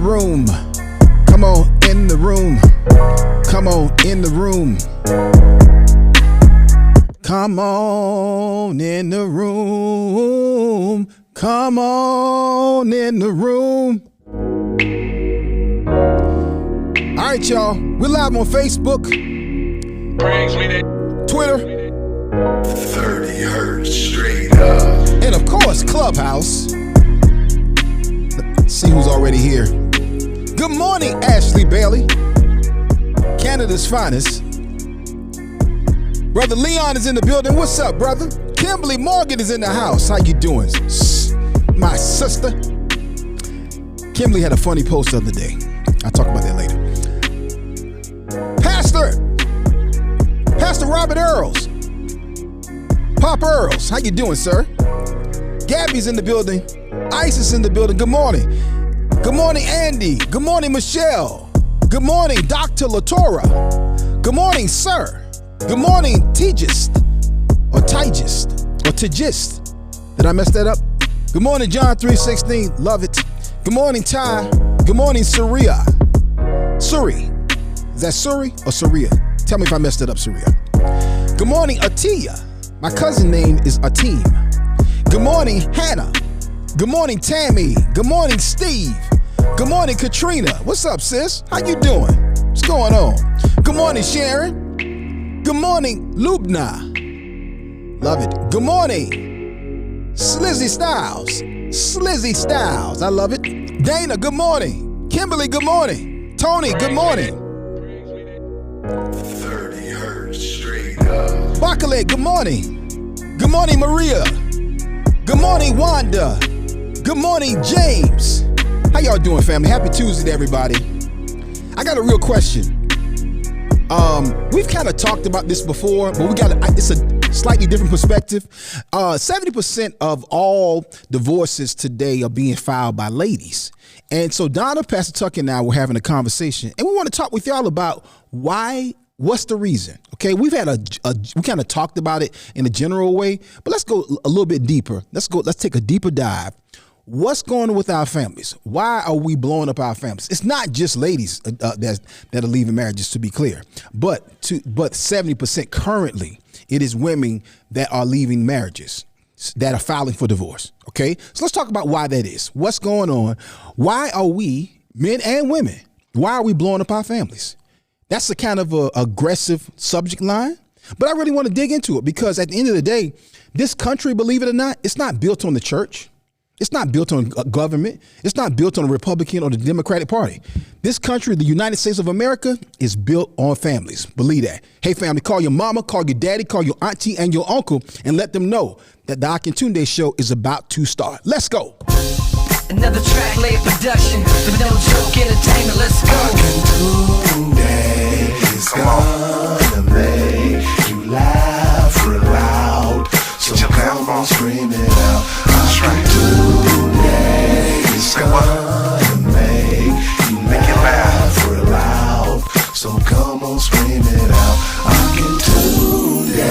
room. Come on in the room. Come on in the room. Come on in the room. Come on in the room. All right, y'all. We're live on Facebook, Twitter, 30 hertz straight up, and of course, Clubhouse. Let's see who's already here. Good morning, Ashley Bailey, Canada's finest. Brother Leon is in the building. What's up, brother? Kimberly Morgan is in the house. How you doing, my sister? Kimberly had a funny post the other day. I'll talk about that later. Pastor Robert Earls. Pop Earls, how you doing, sir? Gabby's in the building. Isis in the building. Good morning. Good morning, Andy. Good morning, Michelle. Good morning, Dr. Latora. Good morning, sir. Good morning, Tigist. Or Tigist. Or Tigist. Did I mess that up? Good morning, John 3:16. Love it. Good morning, Ty. Good morning, Surya. Suri. Is that Suri or Surya? Tell me if I messed it up, Surya. Good morning, Atia. My cousin name is Atim. Good morning, Hannah. Good morning, Tammy. Good morning, Steve. Good morning, Katrina. What's up, sis? How you doing? What's going on? Good morning, Sharon. Good morning, Lubna. Love it. Good morning, Slizzy Styles. Slizzy Styles. I love it. Dana, good morning. Kimberly, good morning. Tony, good morning. 30 hertz straight up. Bakale, good morning. Good morning, Maria. Good morning, Wanda. Good morning, James. How y'all doing, family? Happy Tuesday to everybody. I got a real question. We've kind of talked about this before, but it's a slightly different perspective. 70% of all divorces today are being filed by ladies. And so Donna, Pastor Tucker, and I were having a conversation, and we want to talk with y'all about what's the reason? Okay, we've had we kind of talked about it in a general way, but let's go a little bit deeper. Let's take a deeper dive. What's going on with our families? Why are we blowing up our families? It's not just ladies that are leaving marriages, to be clear, but 70% currently it is women that are leaving marriages, that are filing for divorce. Okay, so let's talk about why that is. What's going on? Why are we, men and women, why are we blowing up our families? That's a kind of a aggressive subject line, but I really want to dig into it because at the end of the day, this country, believe it or not, it's not built on the church. It's not built on government. It's not built on the Republican or the Democratic Party. This country, the United States of America, is built on families. Believe that. Hey, family, call your mama, call your daddy, call your auntie and your uncle, and let them know that the Akintunde Show is about to start. Let's go. Another track laid production, but no joke, entertainment, let's go. Akintunde is gonna make you laugh real loud. So come on, scream it out. Akintunde is gonna make you laugh real loud. So come on, scream it out. Akintunde.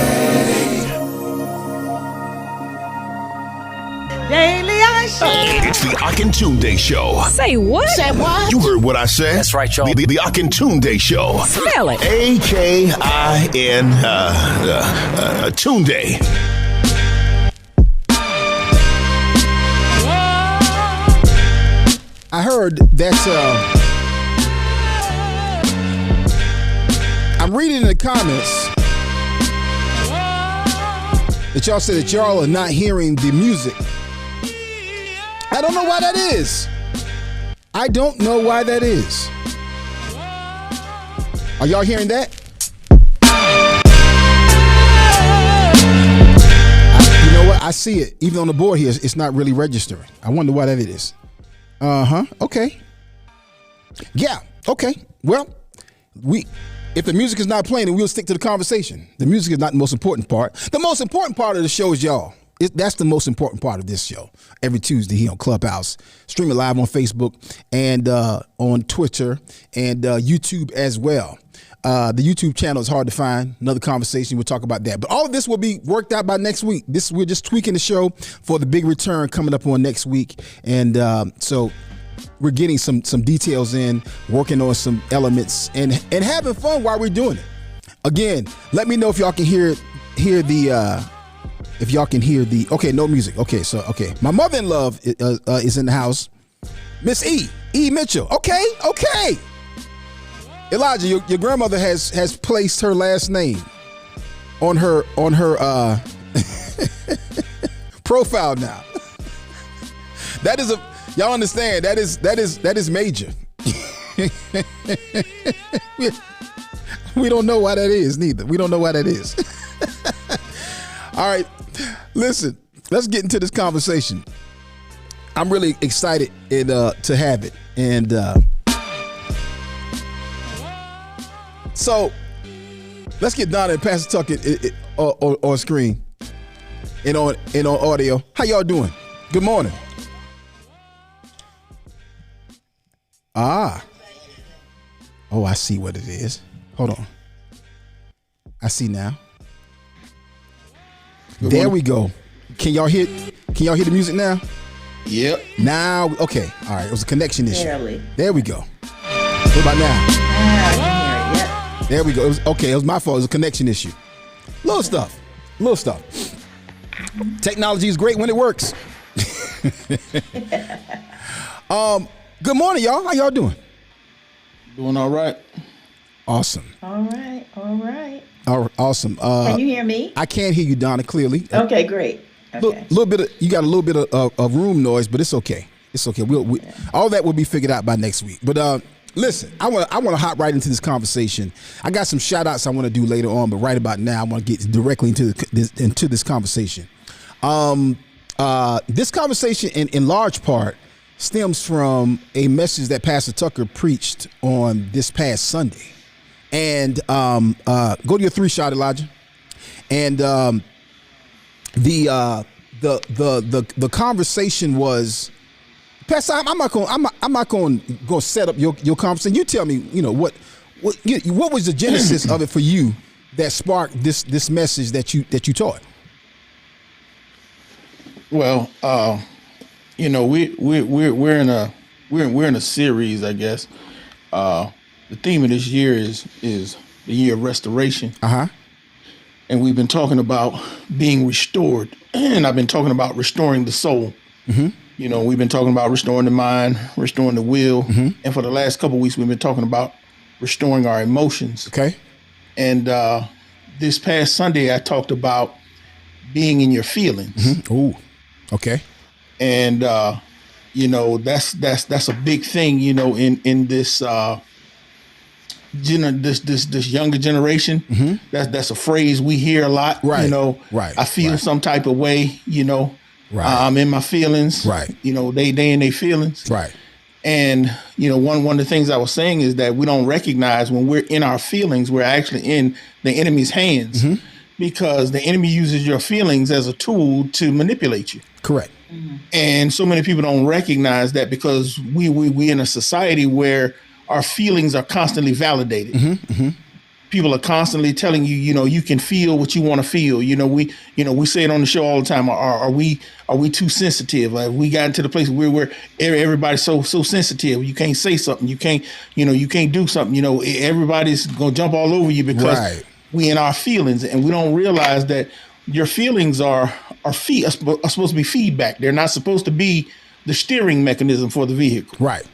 Daily I share. It's the Akintunde Show. Say what? Say what? You heard what I said. That's right, y'all. The Akintunde Show. Spell it. Akin Tunde. I heard that I'm reading in the comments that y'all said that y'all are not hearing the music. I don't know why that is. I don't know why that is. Are y'all hearing that? You know what? I see it. Even on the board here, it's not really registering. I wonder why that is. Okay. Yeah. Okay. Well, if the music is not playing, then we'll stick to the conversation. The music is not the most important part. The most important part of the show is y'all. That's the most important part of this show. Every Tuesday here on Clubhouse, streaming live on Facebook and on Twitter and YouTube as well. The YouTube channel is hard to find. Another conversation. We'll talk about that. But all of this will be worked out by next week. We're just tweaking the show for the big return coming up on next week. And so we're getting some details in, working on some elements, and having fun while we're doing it. Again, let me know if y'all can hear the if y'all can hear the. Okay, no music. Okay, my mother-in-law is in the house. Miss E Mitchell. Okay. Elijah, your grandmother has placed her last name on her profile now. That is y'all understand that is major. We don't know why that is neither. We don't know why that is. All right, listen, let's get into this conversation. I'm really excited to have it. And so let's get Donna and Pastor Tucker on screen and on audio. How y'all doing? Good morning. Oh, I see what it is. Hold on. I see now. There we go. Can y'all hear the music now? Yep. Now, okay. All right. It was a connection issue. Barely. There we go. What about now? I can hear it. Yep. There we go. It was my fault. It was a connection issue. Little stuff. Technology is great when it works. Good morning, y'all. How y'all doing? Doing all right. Awesome. All right. Awesome. Can you hear me? I can't hear you, Donna, clearly. Okay, great. Okay. You got a little bit of room noise, but it's okay. It's okay. All that will be figured out by next week. But listen, I want to hop right into this conversation. I got some shout outs I want to do later on, but right about now I want to get directly into this conversation. This conversation in large part stems from a message that Pastor Tucker preached on this past Sunday. And go to your 3-shot, Elijah. And the conversation was, Pastor, I'm not going to set up your conversation. You tell me, what was the genesis of it for you that sparked this message that you taught? Well, we're in a series, I guess. The theme of this year is the year of restoration. And we've been talking about being restored, and I've been talking about restoring the soul. Mm-hmm. We've been talking about restoring the mind, restoring the will, and for the last couple of weeks, we've been talking about restoring our emotions. Okay. And this past Sunday, I talked about being in your feelings. Mm-hmm. Ooh. Okay. And that's a big thing, in this this younger generation. Mm-hmm. That's a phrase we hear a lot. Right. Right. I feel some type of way. Right. I'm in my feelings. Right. They in their feelings. Right. And one of the things I was saying is that we don't recognize when we're in our feelings, we're actually in the enemy's hands. Mm-hmm. Because the enemy uses your feelings as a tool to manipulate you. Correct. Mm-hmm. And so many people don't recognize that because we in a society where our feelings are constantly validated. Mm-hmm. Mm-hmm. People are constantly telling you, you can feel what you want to feel. We say it on the show all the time. Are we too sensitive? Like we got into the place where everybody's so sensitive. You can't say something. You can't do something. Everybody's gonna jump all over you because we in our feelings, and we don't realize that your feelings are supposed to be feedback. They're not supposed to be the steering mechanism for the vehicle. Right.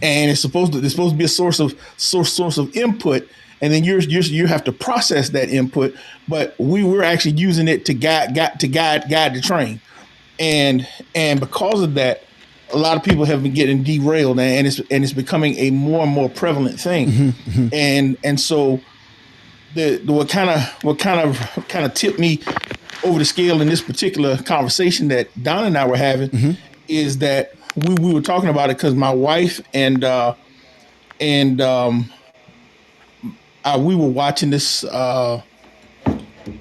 And it's supposed to be a source of input, and then you have to process that input. But we're actually using it to guide the train, and because of that, a lot of people have been getting derailed, and it's becoming a more and more prevalent thing. Mm-hmm, mm-hmm. And so what kind of tipped me over the scale in this particular conversation that Don and I were having is that we were talking about it because my wife and we were watching this.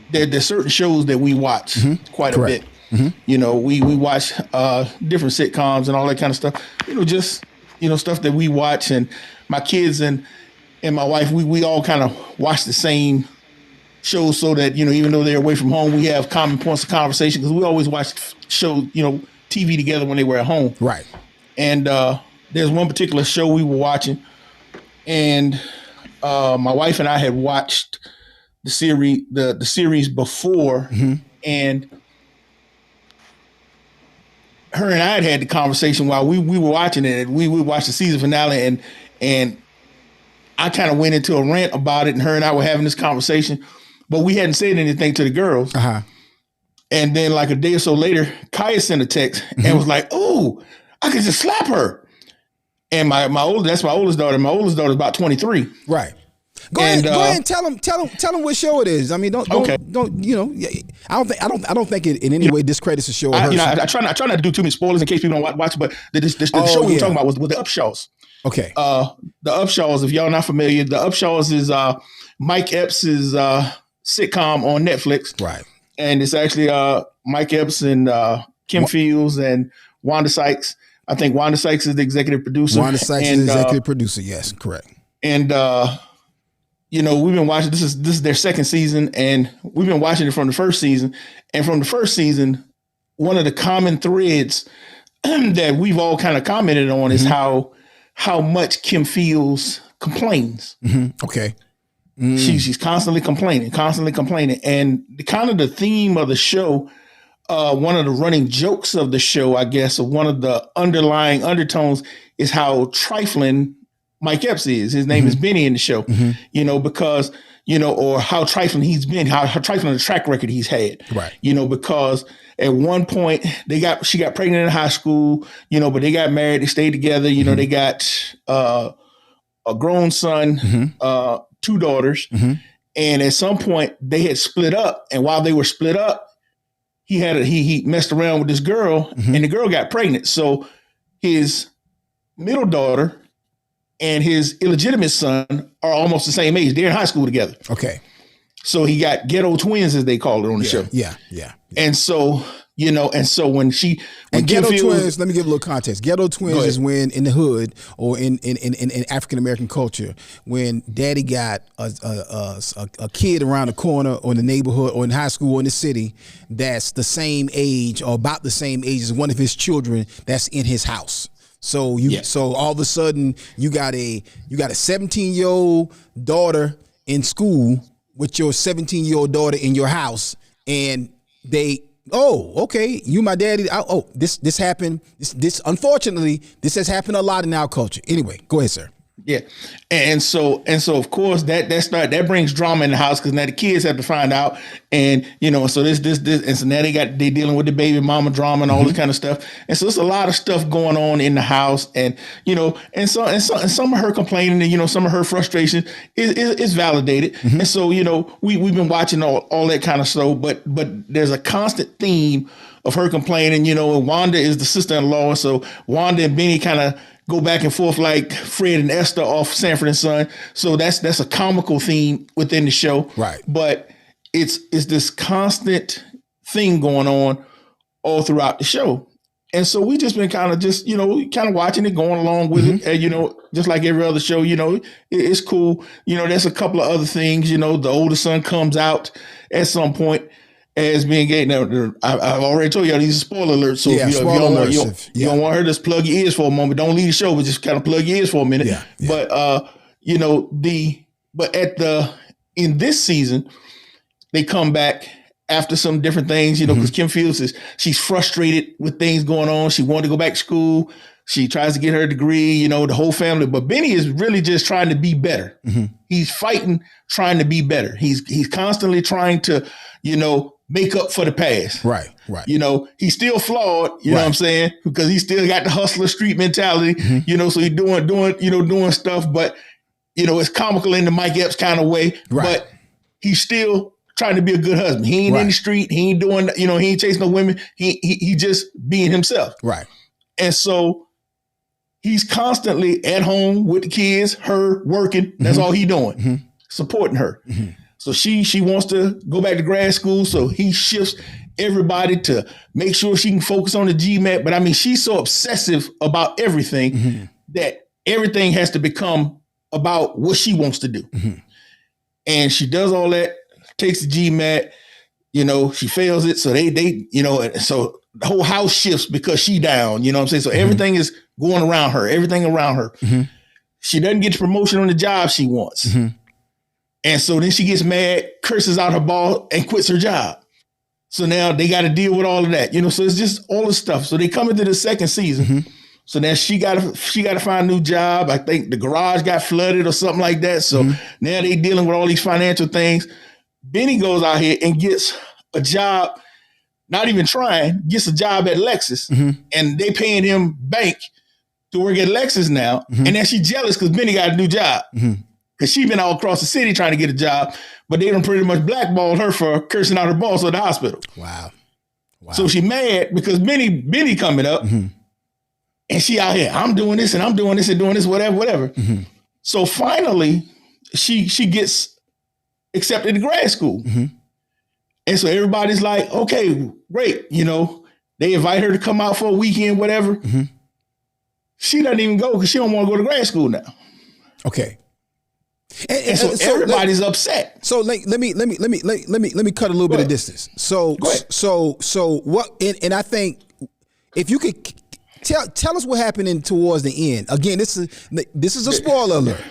There's certain shows that we watch quite a bit. Mm-hmm. We watch different sitcoms and all that kind of stuff. Just stuff that we watch, and my kids and my wife, we all kind of watch the same shows, so that even though they're away from home, we have common points of conversation because we always watch shows, TV together when they were at home. Right. And there's one particular show we were watching, and my wife and I had watched the series before, and her and I had the conversation while we were watching it. We watched the season finale, and I kind of went into a rant about it, and her and I were having this conversation, but we hadn't said anything to the girls. And then like a day or so later, Kaya sent a text and was like, "Oh, I could just slap her." And that's my oldest daughter. My oldest daughter is about 23. Right. Go ahead and tell them what show it is. I mean, don't you know? I don't think it in any way discredits the show. I try not to do too many spoilers in case people don't watch. But the show we were talking about was the Upshaws. Okay. The Upshaws. If y'all not familiar, the Upshaws is Mike Epps' sitcom on Netflix. Right. And it's actually Mike Epps and Kim Fields and Wanda Sykes. I think Wanda Sykes is the executive producer. Wanda Sykes is the executive producer. Yes, correct. And we've been watching. This is their second season, and we've been watching it from the first season. And from the first season, one of the common threads that we've all kind of commented on is how much Kim Fields complains. Okay. She's constantly complaining. And the theme of the show, one of the running jokes of the show, I guess, or one of the underlying undertones is how trifling Mike Epps is. His name is Benny in the show, because, or how trifling he's been, how trifling the track record he's had, right? Because at one point she got pregnant in high school, but they got married, they stayed together, they got a grown son, 2 daughters. And at some point they had split up. And while they were split up, he messed around with this girl and the girl got pregnant. So his middle daughter and his illegitimate son are almost the same age. They're in high school together. Okay. So he got ghetto twins, as they call it on the show. Yeah. And so, when ghetto twins, let me give a little context. Ghetto twins is when in the hood or in African American culture, when daddy got a kid around the corner or in the neighborhood or in high school or in the city that's the same age or about the same age as one of his children that's in his house. So so all of a sudden you got a 17-year-old daughter in school with your 17-year-old daughter in your house, and okay, you my daddy. This happened. This unfortunately this has happened a lot in our culture. Anyway, go ahead, sir. Yeah, and so of course that brings drama in the house because now the kids have to find out, and so this and so now they dealing with the baby mama drama and all this kind of stuff, and so there's a lot of stuff going on in the house, and and some of her complaining and some of her frustration is validated, and so we've been watching all that kind of stuff, but there's a constant theme of her complaining, and Wanda is the sister-in-law, so Wanda and Benny kind of go back and forth like Fred and Esther off Sanford and Son. So that's a comical theme within the show. Right. But it's this constant thing going on all throughout the show. And so we just been kind of watching it, going along with it. And, just like every other show, it's cool. There's a couple of other things, the older son comes out at some point as being gay. Now, I've already told y'all these are spoiler alerts. So if you don't want her to just plug your ears for a moment, don't leave the show, but just kind of plug your ears for a minute. Yeah. But in this season, they come back after some different things, because Kim Fields she's frustrated with things going on. She wanted to go back to school. She tries to get her degree, the whole family. But Benny is really just trying to be better. He's fighting, trying to be better. He's constantly trying to, make up for the past. Right. He's still flawed, you know what I'm saying? Because he still got the hustler street mentality, so he's doing stuff, but it's comical in the Mike Epps kind of way. Right. But he's still trying to be a good husband. He ain't in the street, he ain't doing, he ain't chasing no women. He just being himself. Right. And so he's constantly at home with the kids, her working. That's all he doing, supporting her. So she wants to go back to grad school. So he shifts everybody to make sure she can focus on the GMAT. But I mean, she's so obsessive about everything that everything has to become about what she wants to do. And she does all that, takes the GMAT, she fails it. So they so the whole house shifts because she down. You know what I'm saying? So everything is going around her. Everything around her. She doesn't get the promotion on the job she wants. And so then she gets mad, curses out her boss, and quits her job. So now they got to deal with all of that, you know. So it's just all the stuff. So they come into the second season. So now she got to find a new job. I think the garage got flooded or something like that. So now they dealing with all these financial things. Benny goes out here and gets a job, not even trying, gets a job at Lexus, and they paying him bank to work at Lexus now. And then she jealous because Benny got a new job. Because she been all across the city trying to get a job, but they done pretty much blackballed her for cursing out her boss at the hospital. Wow. So she mad because Benny coming up, and she out here, I'm doing this and I'm doing this and doing this, whatever. So finally, she gets accepted to grad school. And so everybody's like, okay, great. You know, they invite her to come out for a weekend, whatever. She doesn't even go because she don't want to go to grad school now. Okay. And so everybody's upset. So let me cut a little bit of distance. So what? And I think if you could tell us what happened towards the end. Again, this is a spoiler alert.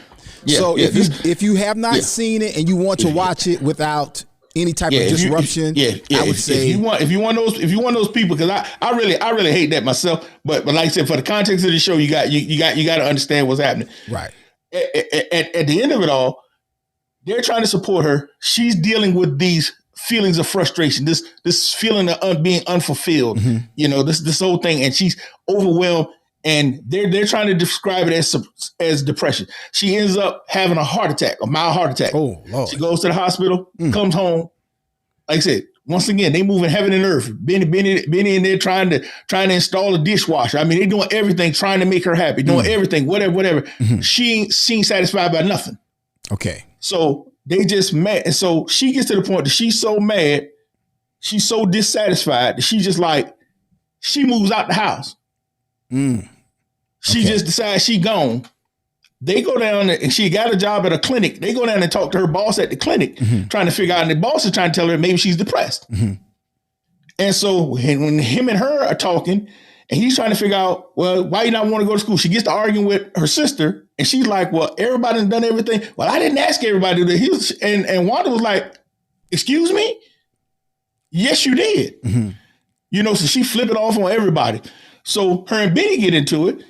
So if you have not seen it and you want to watch it without any type of disruption, I would say if you want those people, because I really hate that myself. But like I said, for the context of the show, you got to understand what's happening. Right. At the end of it all, they're trying to support her. She's dealing with these feelings of frustration, this feeling of being unfulfilled, you know, this whole thing, and she's overwhelmed. And they're trying to describe it as depression. She ends up having a heart attack, a mild heart attack. Oh, Lord. She goes to the hospital, comes home. Like I said, once again, they moving heaven and earth. Benny in there trying to install a dishwasher. I mean, they doing everything, trying to make her happy, doing everything, whatever. She ain't satisfied by nothing. Okay. So they just mad. And so she gets to the point that she's so mad, she's so dissatisfied that she just like, she moves out the house. She just decides she gone. They go down and she got a job at a clinic. They go down and talk to her boss at the clinic, trying to figure out, and the boss is trying to tell her maybe she's depressed. And so when him and her are talking, and he's trying to figure out, well, why you not want to go to school? She gets to arguing with her sister, and she's like, well, everybody's done everything. Well, I didn't ask everybody to do this. And Wanda was like, excuse me? Yes, you did. You know, so she flipping off on everybody. So her and Benny get into it,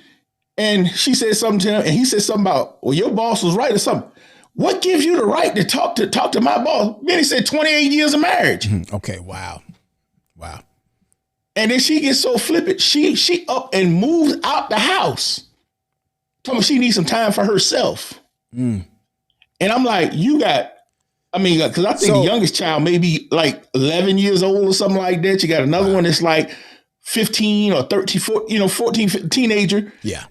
and she said something to him, and he said something about, well, your boss was right or something. What gives you the right to talk to my boss? Benny said 28 years of marriage. Okay, wow. And then she gets so flippant, she up and moves out the house. Told me she needs some time for herself. And I'm like, because I think the youngest child may be like 11 years old or something like that. You got another one that's like 15 or 13, 14, teenager. Yeah.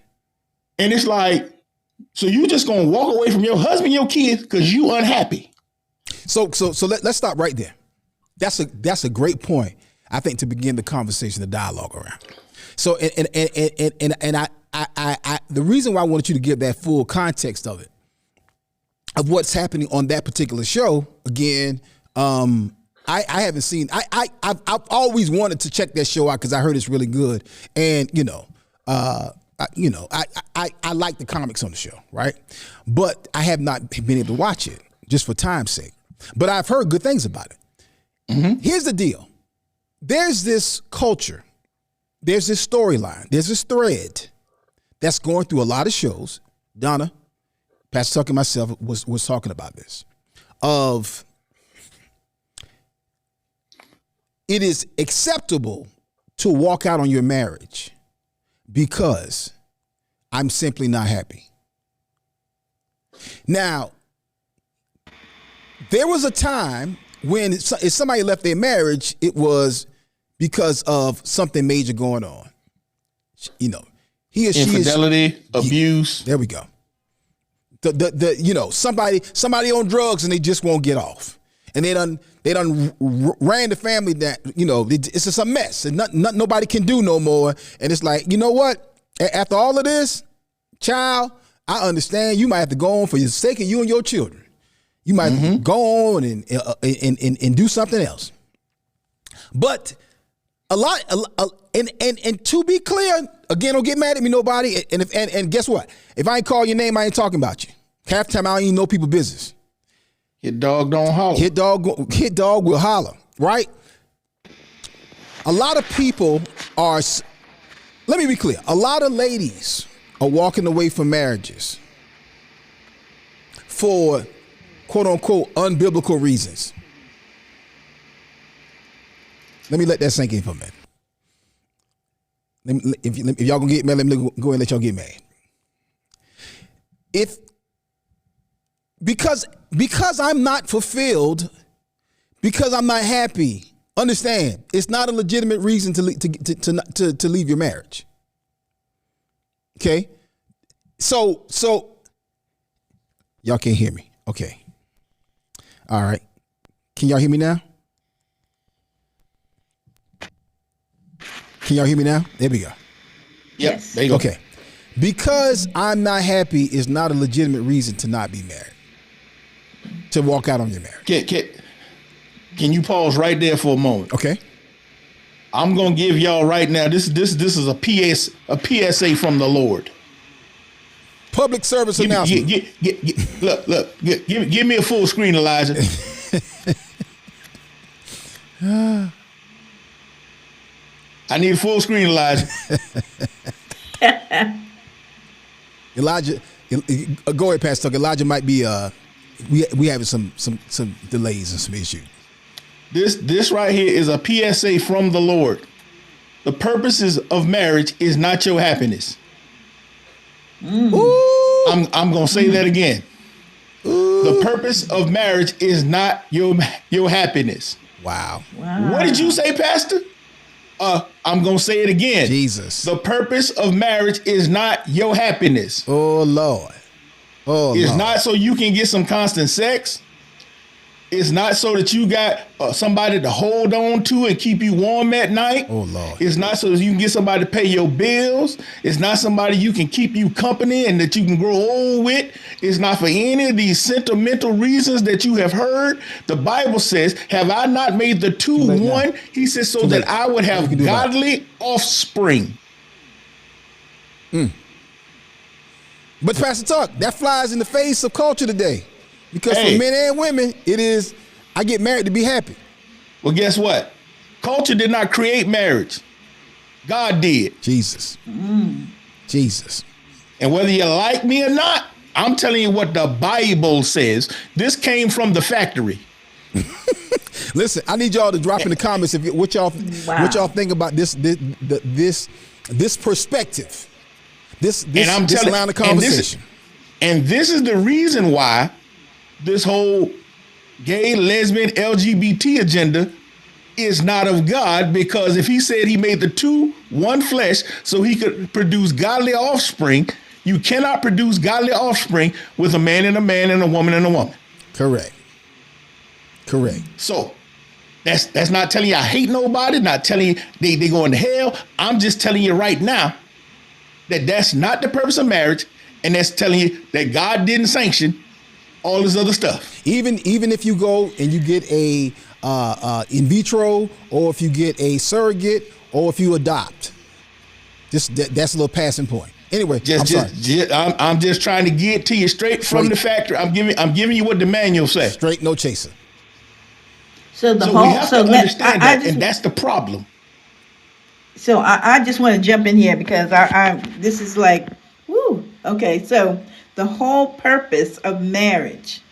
And it's like, so you just gonna walk away from your husband, your kids, because you unhappy. So let's stop right there. That's a great point, I think, to begin the conversation, the dialogue around. So and I the reason why I wanted you to give that full context of it, of what's happening on that particular show, again, I haven't seen. I've always wanted to check that show out because I heard it's really good, and I like the comics on the show, right? But I have not been able to watch it just for time's sake. But I've heard good things about it. Here's the deal: there's this culture, there's this storyline, there's this thread that's going through a lot of shows. Donna, Pastor Tucker, and myself was talking about this. Of it is acceptable to walk out on your marriage because I'm simply not happy. Now, there was a time when if somebody left their marriage, it was because of something major going on. You know, he or she infidelity, abuse. There we go. Somebody on drugs and they just won't get off. And they done ran the family that, it's just a mess and nobody can do no more. And it's like, you know what? After all of this, child, I understand you might have to go on for the sake of you and your children. You might have to go on and do something else. But and to be clear, again, don't get mad at me, nobody. And guess what? If I ain't call your name, I ain't talking about you. Half the time, I don't even know people's business. Hit dog don't holler. Hit dog will holler, right? A lot of people are, let me be clear, a lot of ladies are walking away from marriages for quote unquote unbiblical reasons. Let me let that sink in for a minute. If y'all gonna get mad, let me go ahead and let y'all get mad. Because I'm not fulfilled, because I'm not happy, understand, it's not a legitimate reason to leave your marriage. Okay? So y'all can't hear me. Okay. All right. Can y'all hear me now? Can y'all hear me now? There we go. Yes. There you go. Okay. Because I'm not happy is not a legitimate reason to not be married. To walk out on your marriage. Can you pause right there for a moment? Okay. I'm gonna give y'all right now. This is a PSA from the Lord. Public service announcement. Look. Give me a full screen, Elijah. I need a full screen, Elijah. Elijah, go ahead, Pastor Tucker. Elijah might be we having some delays and some issues. This right here is a PSA from the Lord. The purposes of marriage is not your happiness. I'm gonna say that again. The purpose of marriage is not your happiness. Wow. What did you say, Pastor? I'm gonna say it again. Jesus. The purpose of marriage is not your happiness. Oh Lord. Oh, it's Lord. not so you can get some constant sex. It's not so that you got somebody to hold on to and keep you warm at night. Oh, Lord. It's not so that you can get somebody to pay your bills. It's not somebody you can keep you company and that you can grow old with. It's not for any of these sentimental reasons that you have heard. The Bible says, have I not made the two one? Now. He says, so that I would have godly offspring. But Pastor Tuck, that flies in the face of culture today. Because for men and women, it is, I get married to be happy. Well, guess what? Culture did not create marriage. God did. Jesus. Jesus. And whether you like me or not, I'm telling you what the Bible says. This came from the factory. Listen, I need y'all to drop in the comments what y'all think about this perspective. This line of conversation. And this is the reason why this whole gay, lesbian, LGBT agenda is not of God, because if he said he made the two one flesh so he could produce godly offspring, you cannot produce godly offspring with a man and a woman and a woman. Correct. So that's not telling you I hate nobody, not telling you they going to hell. I'm just telling you right now that that's not the purpose of marriage, and that's telling you that God didn't sanction all this other stuff. Even if you go and you get a in vitro, or if you get a surrogate, or if you adopt, that's a little passing point. Anyway, I'm just trying to get to you straight from the factory. I'm giving you what the manual says. Straight, no chaser. So we have to understand that, and that's the problem. So I just want to jump in here because this is like, woo. Okay, so the whole purpose of marriage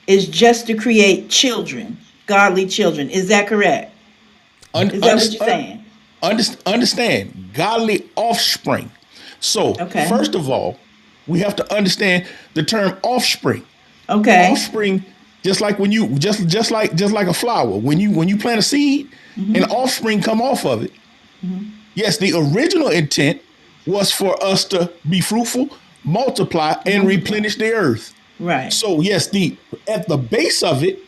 is just to create children, godly children. Is that correct? Is that what you're saying? Understand, godly offspring. So, First of all, we have to understand the term offspring. Okay. Offspring, just like when you just like a flower. When you plant a seed, an offspring come off of it. Yes, the original intent was for us to be fruitful, multiply, and replenish the earth. Right. So yes, at the base of it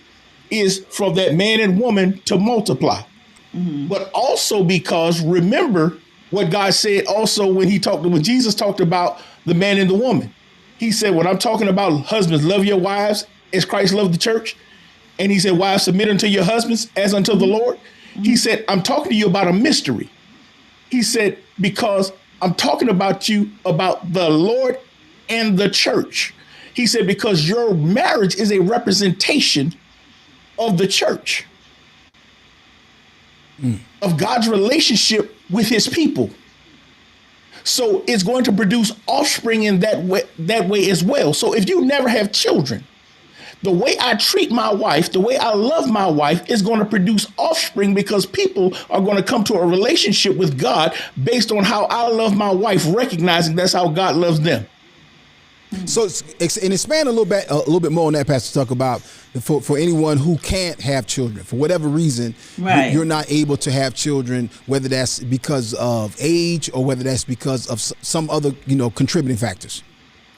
is for that man and woman to multiply. But also because remember what God said also when Jesus talked about the man and the woman. He said, when I'm talking about husbands, love your wives as Christ loved the church. And he said, wives, submit unto your husbands as unto the Lord. He said, I'm talking to you about a mystery. He said, because I'm talking about you, about the Lord and the church. He said, because your marriage is a representation of the church, of God's relationship with his people. So it's going to produce offspring in that way as well. So if you never have children, the way I treat my wife, the way I love my wife is going to produce offspring, because people are going to come to a relationship with God based on how I love my wife, recognizing that's how God loves them. So and expand a little bit more on that, Pastor Tuck, about for anyone who can't have children for whatever reason, right, you're not able to have children, whether that's because of age or whether that's because of some other contributing factors,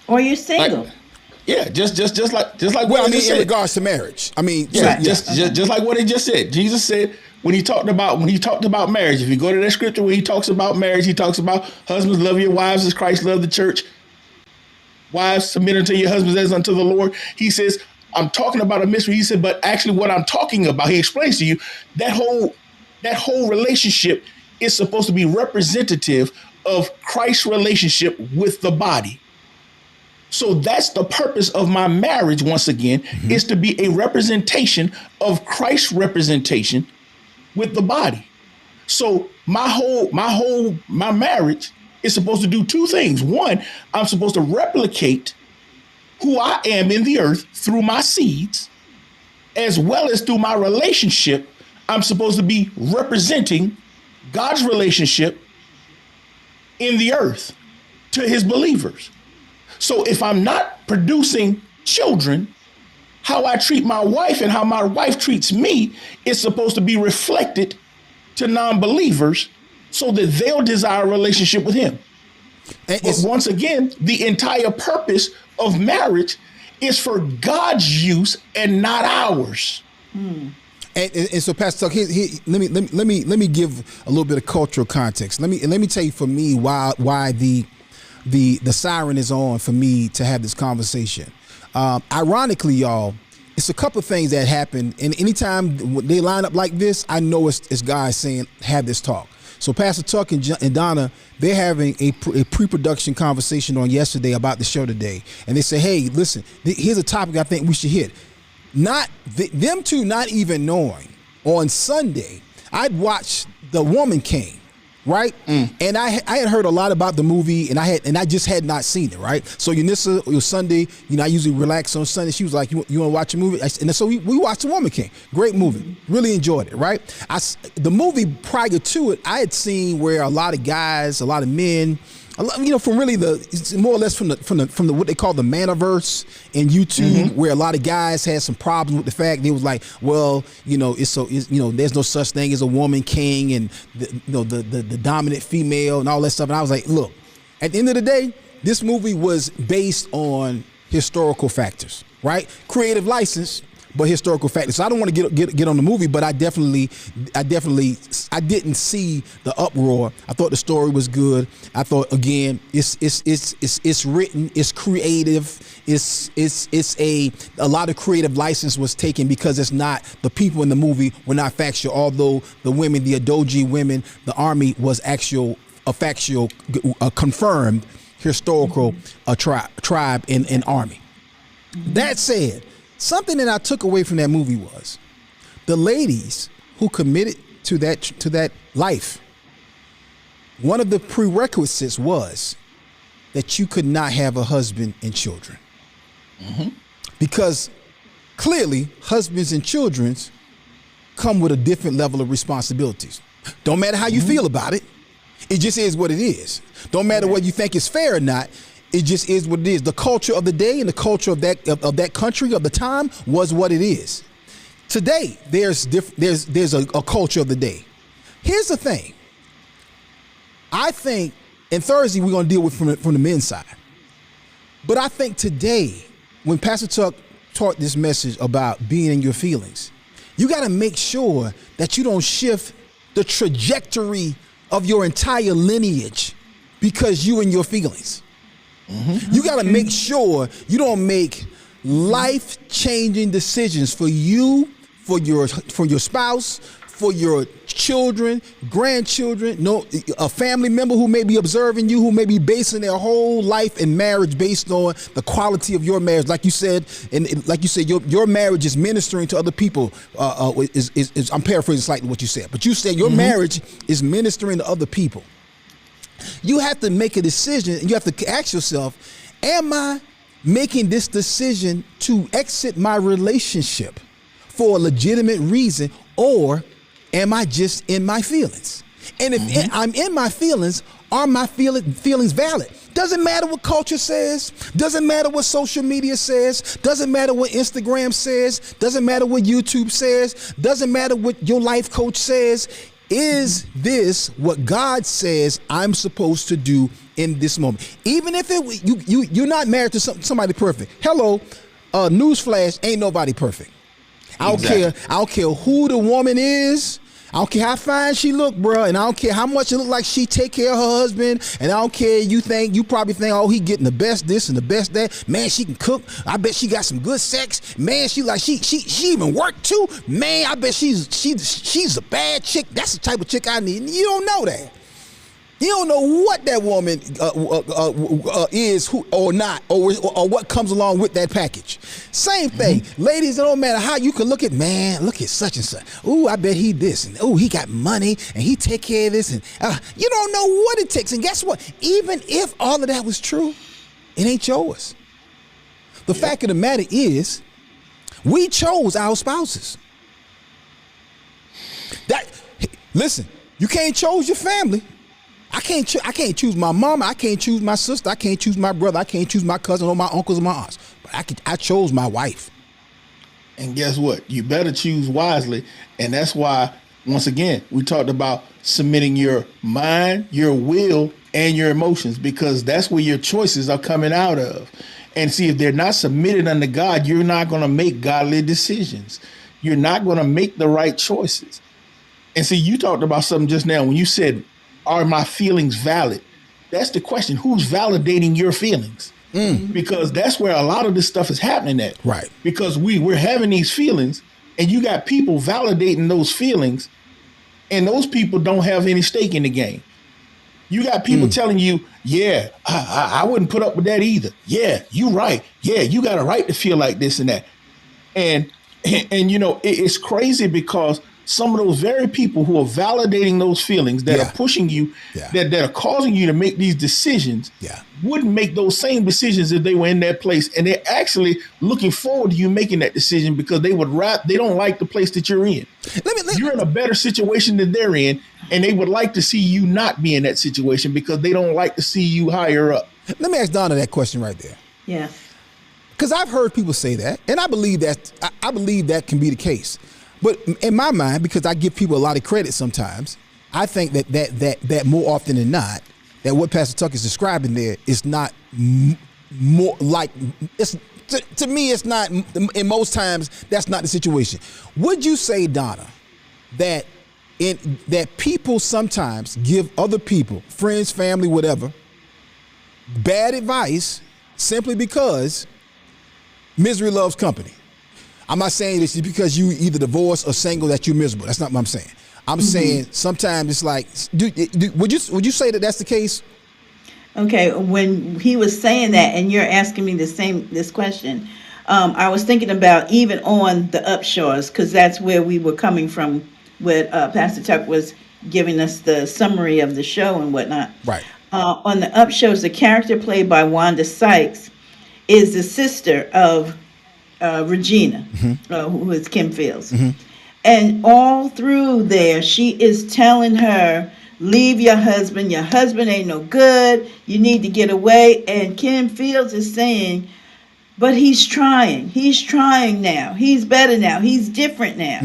or you're single. Yeah, just like well, what I mean, said. In regards to marriage, I mean, yeah, just like what he just said. Jesus said when he talked about marriage. If you go to that scripture where he talks about marriage, he talks about husbands, love your wives as Christ loved the church. Wives, submit unto your husbands as unto the Lord. He says, I'm talking about a mystery. He said, but actually what I'm talking about, he explains to you, that whole relationship is supposed to be representative of Christ's relationship with the body. So that's the purpose of my marriage, once again, is to be a representation of Christ's representation with the body. So my marriage is supposed to do two things. One, I'm supposed to replicate who I am in the earth through my seeds, as well as through my relationship. I'm supposed to be representing God's relationship in the earth to his believers. So if I'm not producing children, how I treat my wife and how my wife treats me is supposed to be reflected to non-believers so that they'll desire a relationship with him. But once again, the entire purpose of marriage is for God's use and not ours. And so, Pastor Tuck, let me give a little bit of cultural context. Let me tell you, for me, why the siren is on for me to have this conversation. Ironically, y'all, it's a couple of things that happen, and anytime they line up like this, I know it's guys saying, have this talk. So Pastor Tuck and Donna, they're having a pre-production conversation on yesterday about the show today. And they say, hey, listen, here's a topic I think we should hit. Them two not even knowing, on Sunday, I'd watched The Woman King, right? And I had heard a lot about the movie, and I just had not seen it, right? So Unissa, it was Sunday, I usually relax on Sunday. She was like, you want to watch a movie? And so we watched The Woman King. Great movie. Really enjoyed it, right? The movie prior to it, I had seen where a lot of guys, a lot of men, from really it's more or less from the what they call the Manaverse in YouTube, where a lot of guys had some problems with the fact they was like, well, there's no such thing as a woman king, and the dominant female and all that stuff. And I was like, look, at the end of the day, this movie was based on historical factors, right? Creative license, but historical factors. So I don't want to get on the movie, but I didn't see the uproar. I thought the story was good. I thought, again, it's written, it's creative, it's a lot of creative license was taken, because it's not, the people in the movie were not factual, although the women, the Adoji women, the army was confirmed historical tribe and army. That said, something that I took away from that movie was the ladies who committed to that life. One of the prerequisites was that you could not have a husband and children, because clearly husbands and children come with a different level of responsibilities. Don't matter how you feel about it. It just is what it is. Don't matter whether you think it's fair or not. It just is what it is. The culture of the day and the culture of that country of the time was what it is. Today, there's a culture of the day. Here's the thing. I think, and Thursday we're going to deal with from the men's side. But I think today, when Pastor Tuck taught this message about being in your feelings, you got to make sure that you don't shift the trajectory of your entire lineage because you in your feelings. You got to make sure you don't make life-changing decisions for you, for your spouse, for your children, grandchildren, no, a family member who may be observing you, who may be basing their whole life in marriage based on the quality of your marriage. Like you said, your marriage is ministering to other people. I'm paraphrasing slightly what you said, but you said your marriage is ministering to other people. You have to make a decision, and you have to ask yourself, am I making this decision to exit my relationship for a legitimate reason, or am I just in my feelings? And if I'm in my feelings, are my feelings valid? Doesn't matter what culture says, doesn't matter what social media says, doesn't matter what Instagram says, doesn't matter what YouTube says, doesn't matter what your life coach says. Is this what God says I'm supposed to do in this moment? Even if you're not married to somebody perfect. Hello, newsflash, ain't nobody perfect. I don't care who the woman is. I don't care how fine she look, bro, and I don't care how much it look like she take care of her husband, and I don't care you probably think, oh, he getting the best this and the best that. Man, she can cook. I bet she got some good sex. Man, she even work too. Man, I bet she's a bad chick. That's the type of chick I need. And you don't know that. You don't know what that woman is, who or not, or what comes along with that package. Same thing, ladies. It don't matter how you can look at such and such. Ooh, I bet he this, and ooh, he got money, and he take care of this, and you don't know what it takes. And guess what? Even if all of that was true, it ain't yours. The fact of the matter is, we chose our spouses. Listen, you can't choose your family. I can't choose my mama. I can't choose my sister. I can't choose my brother. I can't choose my cousin or my uncles or my aunts. But I chose my wife. And guess what? You better choose wisely. And that's why, once again, we talked about submitting your mind, your will, and your emotions, because that's where your choices are coming out of. And see, if they're not submitted unto God, you're not going to make godly decisions. You're not going to make the right choices. And see, you talked about something just now when you said, are my feelings valid? That's the question. Who's validating your feelings? Because that's where a lot of this stuff is happening at. Right. Because we're having these feelings, and you got people validating those feelings, and those people don't have any stake in the game. You got people telling you, yeah, I wouldn't put up with that either. Yeah, you right. Yeah, you got a right to feel like this and that. And you know, it's crazy because some of those very people who are validating those feelings that are pushing you, that are causing you to make these decisions, wouldn't make those same decisions if they were in that place. And they're actually looking forward to you making that decision because they don't like the place that you're in. You're in a better situation than they're in, and they would like to see you not be in that situation because they don't like to see you higher up. Let me ask Donna that question right there. Yeah. Because I've heard people say that, and I believe that can be the case. But in my mind, because I give people a lot of credit sometimes, I think that more often than not, that what Pastor Tuck is describing there is not more like, to me, it's not, in most times, that's not the situation. Would you say, Donna, that people sometimes give other people, friends, family, whatever, bad advice simply because misery loves company? I'm not saying this because you either divorced or single that you're miserable. That's not what I'm saying. I'm saying sometimes it's like, would you say that that's the case? Okay, when he was saying that, and you're asking me this question, I was thinking about even on the Upshaws, because that's where we were coming from. With Pastor Tuck was giving us the summary of the show and whatnot. Right. On the Upshaws, the character played by Wanda Sykes is the sister of Regina, who is Kim Fields. And all through there, she is telling her, leave your husband ain't no good, you need to get away. And Kim Fields is saying, but he's trying now, he's better now, he's different now,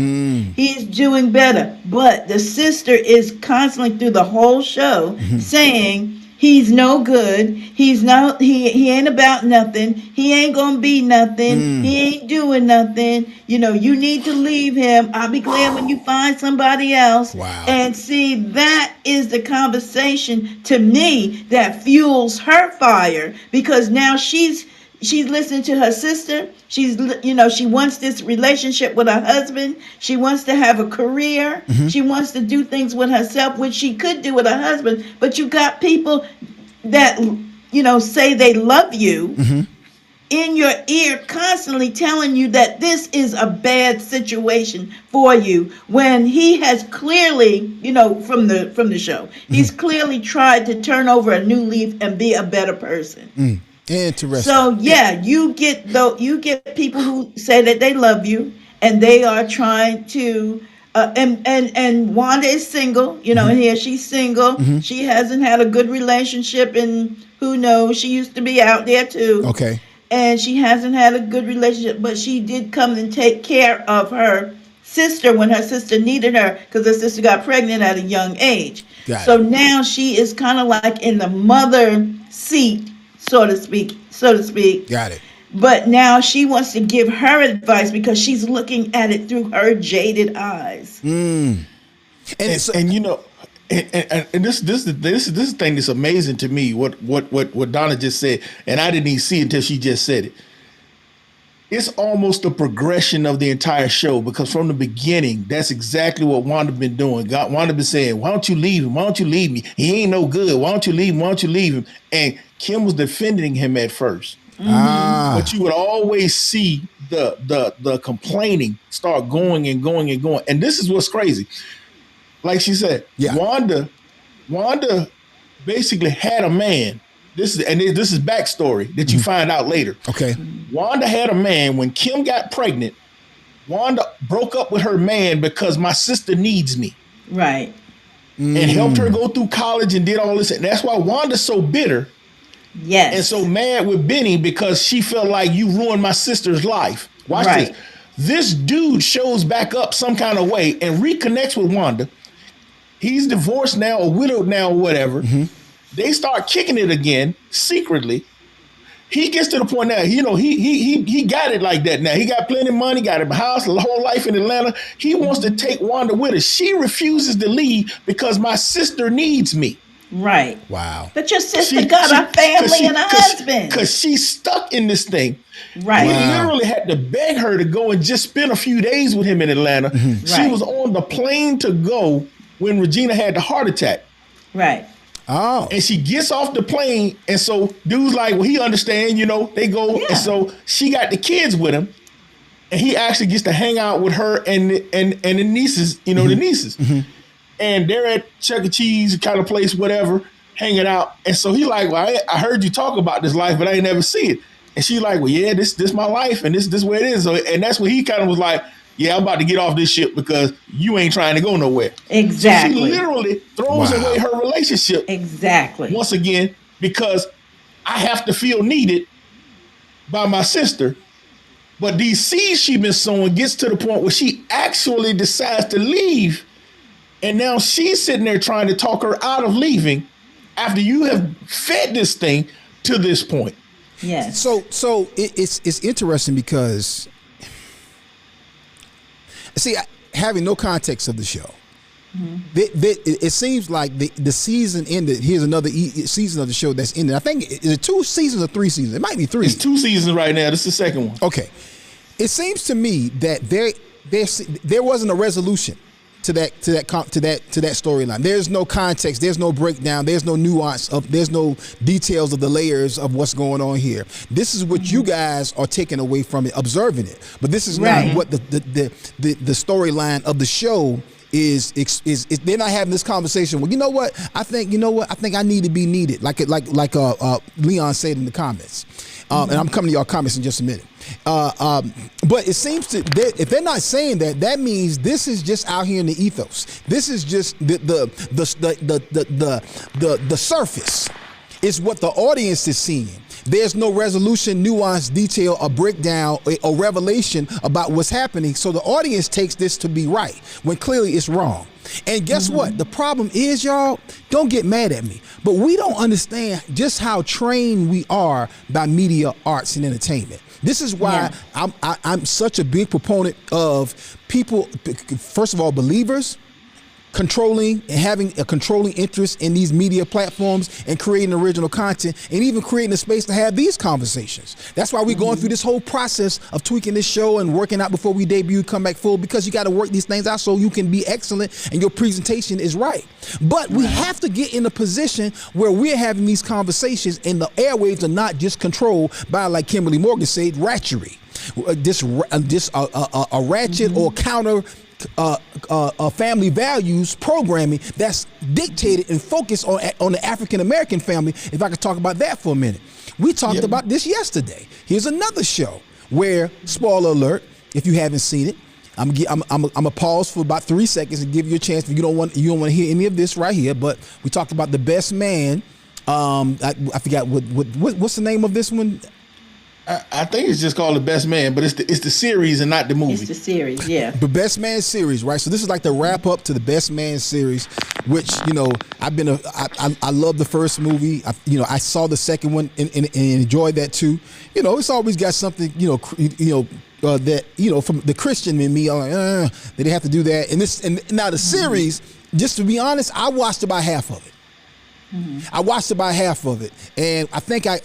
he's doing better. But the sister is constantly through the whole show saying, he's no good. He ain't about nothing. He ain't gonna be nothing. He ain't doing nothing. You know, you need to leave him. I'll be glad when you find somebody else. Wow. And see, that is the conversation to me that fuels her fire, because now she's she's listening to her sister. She wants this relationship with her husband. She wants to have a career. She wants to do things with herself, which she could do with her husband. But you got people that, say they love you in your ear, constantly telling you that this is a bad situation for you, when he has clearly, from the show, he's clearly tried to turn over a new leaf and be a better person. Interesting. So yeah, you get people who say that they love you, and they are trying to and Wanda is single, and here she's single. She hasn't had a good relationship, and who knows, she used to be out there too. Okay. And she hasn't had a good relationship, but she did come and take care of her sister when her sister needed her, because her sister got pregnant at a young age. So now she is kind of like in the mother seat, so to speak. Got it. But now she wants to give her advice because she's looking at it through her jaded eyes. And this thing that's amazing to me. What Donna just said, and I didn't even see it until she just said it. It's almost a progression of the entire show, because from the beginning, that's exactly what Wanda been doing. Wanda been saying, "Why don't you leave him? Why don't you leave me? He ain't no good. Why don't you leave him? Why don't you leave him?" And Kim was defending him at first, but you would always see the complaining start going and going and going. And this is what's crazy. Like she said, Wanda basically had a man. This is backstory that you find out later. Okay. Wanda had a man. When Kim got pregnant, Wanda broke up with her man because my sister needs me. Right. And helped her go through college and did all this. And that's why Wanda's so bitter. Yes. And so mad with Benny, because she felt like you ruined my sister's life. Watch this. This dude shows back up some kind of way and reconnects with Wanda. He's divorced now or widowed now or whatever. They start kicking it again secretly. He gets to the point now, he got it like that now. He got plenty of money, got a house, a whole life in Atlanta. He wants to take Wanda with her. She refuses to leave because my sister needs me. Right. Wow. But your sister got a family and a husband. Because she's stuck in this thing. Right. He literally had to beg her to go and just spend a few days with him in Atlanta. She was on the plane to go when Regina had the heart attack. Right. Oh. And she gets off the plane, and so dude's like, well, he understand, they go. Yeah. And so she got the kids with him, and he actually gets to hang out with her and the nieces, the nieces. And they're at Chuck E. Cheese kind of place, whatever, hanging out. And so he like, well, I heard you talk about this life, but I ain't never see it. And she like, well, yeah, this my life, and this where it is. So, and that's where he kind of was like, yeah, I'm about to get off this ship because you ain't trying to go nowhere. Exactly. So she literally throws away her relationship. Exactly. Once again, because I have to feel needed by my sister. But these seeds she been sowing gets to the point where she actually decides to leave. And now she's sitting there trying to talk her out of leaving after you have fed this thing to this point. Yes. So it's interesting because, see, having no context of the show, it seems like the season ended. Here's another season of the show that's ended. I think is it 2 seasons or 3 seasons? It might be 3. It's 2 seasons right now. This is the second one. Okay. It seems to me that there wasn't a resolution to that storyline. There's no context. There's no breakdown. There's no nuance there's no details of the layers of what's going on here. This is what you guys are taking away from it, observing it. But this is not what the storyline of the show is. They're not having this conversation. Well, you know what? I think I need to be needed. Like Leon said in the comments. And I'm coming to y'all comments in just a minute. But it seems if they're not saying that, that means this is just out here in the ethos. This is just the surface. It's what the audience is seeing. There's no resolution, nuance, detail, or breakdown, or revelation about what's happening. So the audience takes this to be right when clearly it's wrong. And guess what? The problem is, y'all, don't get mad at me, but we don't understand just how trained we are by media, arts, and entertainment. This is why I'm such a big proponent of people, first of all, believers, controlling and having a controlling interest in these media platforms and creating original content and even creating a space to have these conversations. That's why we're going through this whole process of tweaking this show and working out before we debut Come Back Full, because you got to work these things out so you can be excellent and your presentation is right. But we have to get in a position where we're having these conversations and the airwaves are not just controlled by, like Kimberly Morgan said, ratchery. A ratchet or counter family values programming that's dictated and focused on the African American family. If I could talk about that for a minute, we talked about this yesterday. Here's another show where, spoiler alert, if you haven't seen it, I'm gonna pause for about 3 seconds and give you a chance. If you don't want to hear any of this right here, but we talked about The Best Man. I forgot what's the name of this one. I think it's just called The Best Man, but it's the series and not the movie. It's the series, yeah. The Best Man series, right? So this is like the wrap up to the Best Man series, which, you know, I love the first movie. I saw the second one and enjoyed that too. You know, it's always got something, that, from the Christian in me, I'm like, they have to do that. And now the series, just to be honest, I watched about half of it. I watched about half of it, and I think I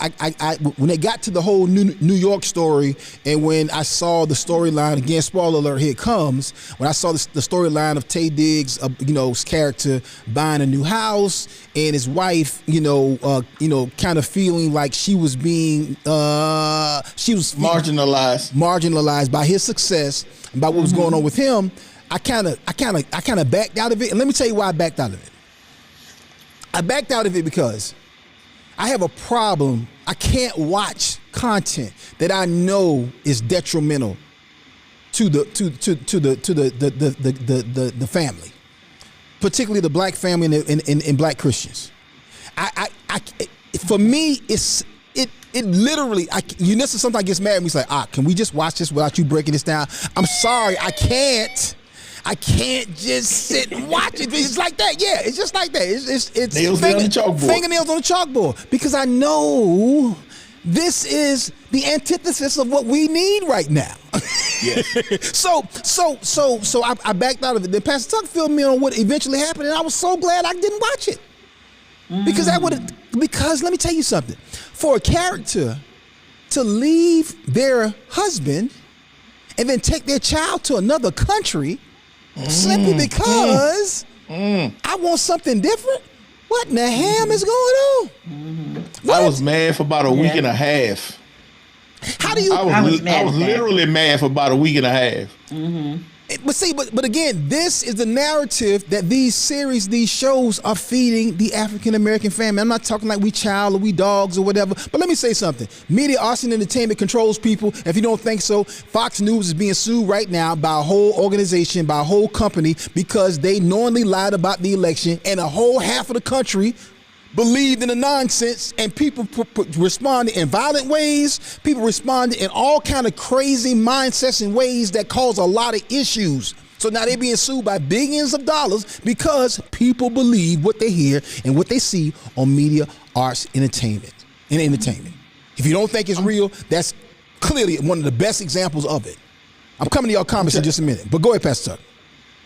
when they got to the whole New York story, and when I saw the storyline again, spoiler alert, here it comes. When I saw the storyline of Taye Diggs, his character buying a new house, and his wife, kind of feeling like she was being marginalized by his success, and by what was going on with him. I kind of backed out of it, and let me tell you why I backed out of it. I backed out of it because I have a problem. I can't watch content that I know is detrimental to the family, particularly the black family and black Christians. For me, it literally. Unessa sometimes gets mad at me. It's like, can we just watch this without you breaking this down? I'm sorry, I can't just sit and watch it. It's like that. Yeah, it's just like that. It's nails on the chalkboard. Fingernails on the chalkboard. Because I know this is the antithesis of what we need right now. Yes. So I backed out of it. Then Pastor Tuck filled me on what eventually happened, and I was so glad I didn't watch it. Because let me tell you something. For a character to leave their husband and then take their child to another country simply because I want something different. What in the ham is going on? I was mad for about a week and a half. How do you? I was literally mad for about a week and a half. But again, this is the narrative that these shows are feeding the African American family. I'm not talking like we child or we dogs or whatever. But let me say something. Media, arts, and entertainment controls people. If you don't think so, Fox News is being sued right now by a whole organization, by a whole company, because they knowingly lied about the election, and a whole half of the country believed in the nonsense, and people responded in violent ways. People responded in all kind of crazy mindsets and ways that cause a lot of issues. So now they're being sued by billions of dollars because people believe what they hear and what they see on media, arts, entertainment. If you don't think it's real, that's clearly one of the best examples of it. I'm coming to your comments in just a minute, but go ahead, Pastor Tuck.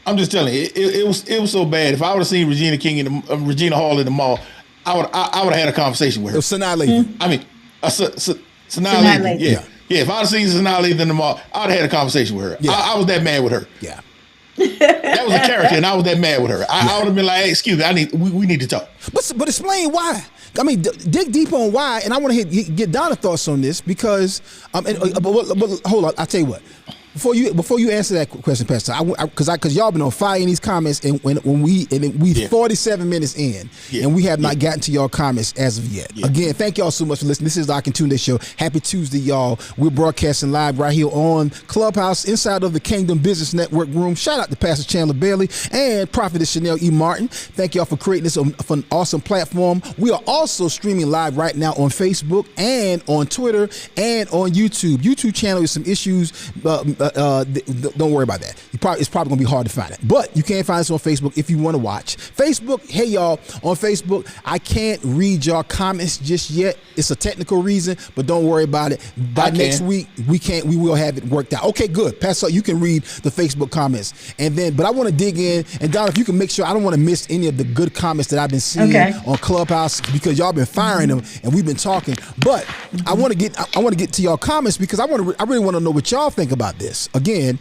I'm just telling you, it was so bad. If I would have seen Regina Hall in the mall, I would have had a conversation with her. Sanaa Lathan. I mean, Sanaa Lathan. Yeah. If I'd have seen Sanaa Lathan in the mall, I would have had a conversation with her. Yeah. I was that mad with her. Yeah. That was a character, and I was that mad with her. I would have been like, hey, excuse me, we need to talk. But explain why. I mean, dig deep on why, and I want to get Donna's thoughts on this because, but hold on, I'll tell you what. Before you answer that question, Pastor, because y'all been on fire in these comments, and when we 47 minutes in, and we have not gotten to y'all comments as of yet. Yeah. Again, thank y'all so much for listening. This is the Akintunde Show. Happy Tuesday, y'all. We're broadcasting live right here on Clubhouse, inside of the Kingdom Business Network room. Shout out to Pastor Chandler Bailey and Prophetess Chanel E. Martin. Thank y'all for creating this for an awesome platform. We are also streaming live right now on Facebook and on Twitter and on YouTube. YouTube channel is some issues. don't worry about that. It's probably gonna be hard to find it, but you can find us on Facebook if you want to watch. Facebook, hey y'all, on Facebook, I can't read y'all comments just yet. It's a technical reason, but don't worry about it. By next week, we will have it worked out. Okay, good. Pass up. You can read the Facebook comments, but I want to dig in. And Don, if you can make sure I don't want to miss any of the good comments that I've been seeing on Clubhouse, because y'all been firing them and we've been talking. But I want to get to y'all comments because I really want to know what y'all think about this. Again,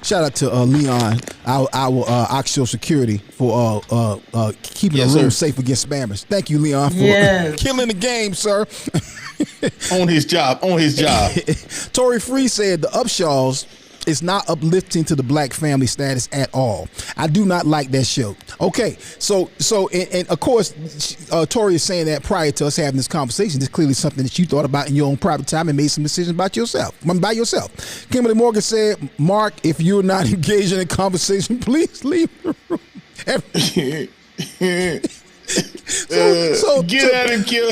shout out to Leon, our Oxshore Security, for keeping the room safe against spammers. Thank you, Leon, for killing the game, sir. On his job. Tory Free said the Upshaws is not uplifting to the black family status at all. I do not like that show. Okay, so and of course, Tori is saying that prior to us having this conversation, this is clearly something that you thought about in your own private time and made some decisions by yourself. Kimberly Morgan said, Mark, if you're not engaged in a conversation, please leave the room. Get at him, Kim.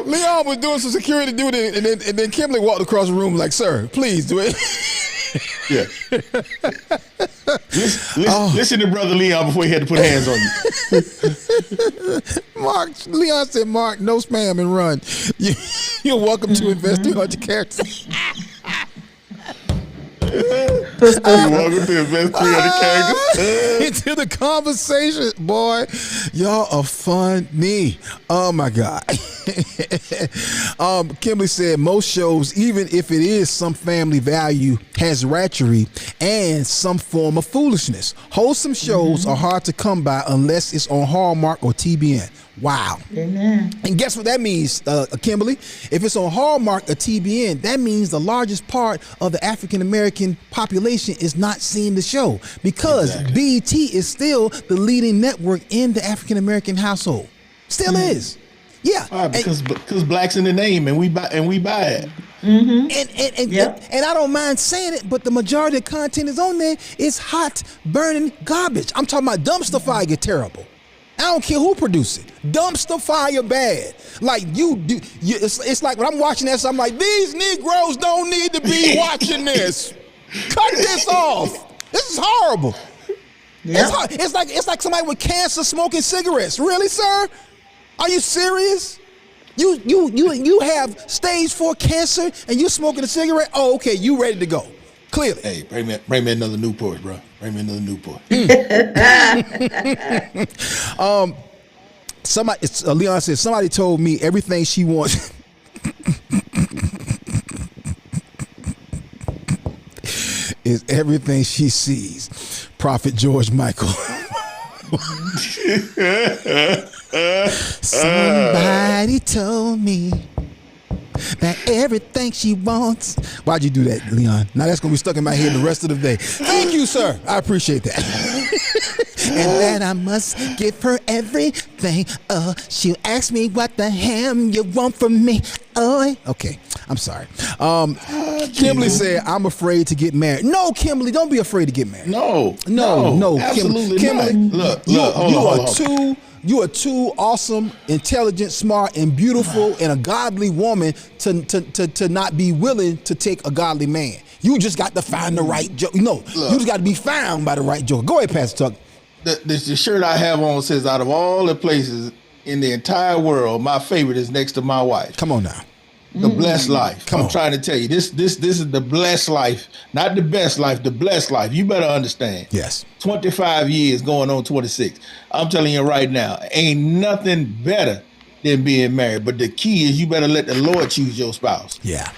Leon was doing some security duty, and then Kimberly walked across the room like, sir, please do it. Yeah. Listen to Brother Leon before he had to put hands on you. Leon said, Mark, no spam and run. You're welcome to invest in your characters. You're welcome to invest 300 characters into the conversation, boy. Y'all are funny. Oh my God. Kimberly said most shows, even if it is some family value, has ratchery and some form of foolishness. Wholesome shows are hard to come by unless it's on Hallmark or TBN. Wow. Amen. And guess what that means, Kimberly? If it's on Hallmark or TBN, that means the largest part of the African American population is not seeing the show, because BET is still the leading network in the African American household. Still is. Yeah. Because black's in the name and we buy it. Mm-hmm. And I don't mind saying it, but the majority of content is on there. It's hot, burning garbage. I'm talking about dumpster fire terrible. I don't care who produce it. Dumpster fire bad. Like it's like when I'm watching that, so I'm like, these Negroes don't need to be watching this. Cut this off. This is horrible. Yep. It's like somebody with cancer smoking cigarettes. Really, sir? Are you serious? You have stage 4 cancer and you smoking a cigarette? Oh, okay, you ready to go. Clearly. Hey, bring me another Newport, bro. Bring me another Newport. Leon said, somebody told me everything she wants is everything she sees. Prophet George Michael. Somebody told me that everything she wants. Why'd you do that, Leon? Now that's gonna be stuck in my head the rest of the day. Thank you, sir. I appreciate that. And that I must give her everything. She'll ask me what the ham you want from me. Okay, I'm sorry. Kimberly said, I'm afraid to get married. No, Kimberly, don't be afraid to get married. No, absolutely Kimberly, not. Look, you are too awesome, intelligent, smart, and beautiful, and a godly woman to not be willing to take a godly man. You just got to find the right joke. You just got to be found by the right joke. Go ahead, Pastor Tuck. The shirt I have on says, out of all the places in the entire world, my favorite is next to my wife. Come on now. The blessed life. I'm trying to tell you, this is the blessed life, not the best life, the blessed life. You better understand. Yes. 25 years going on 26. I'm telling you right now, ain't nothing better than being married. But the key is you better let the Lord choose your spouse. Yeah.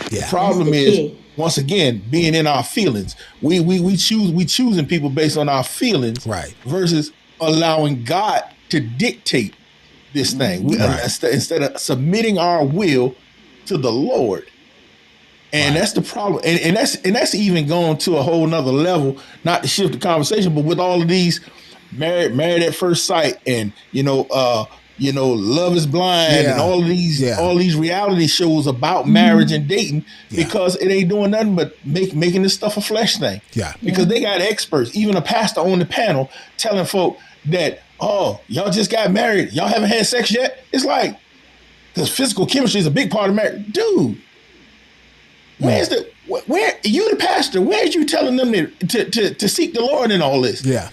The problem is, once again, being in our feelings. We choosing people based on our feelings, right, versus allowing God to dictate this thing. Instead of submitting our will to the Lord. And that's the problem. And that's even going to a whole nother level, not to shift the conversation, but with all of these married at first sight and Love is Blind and all these reality shows about marriage and dating, because it ain't doing nothing but making this stuff a flesh thing. Yeah. Because they got experts, even a pastor on the panel telling folk that, oh, y'all just got married, y'all haven't had sex yet. It's like, because physical chemistry is a big part of marriage. Dude, Where's where you the pastor? Where's you telling them to seek the Lord in all this? Yeah.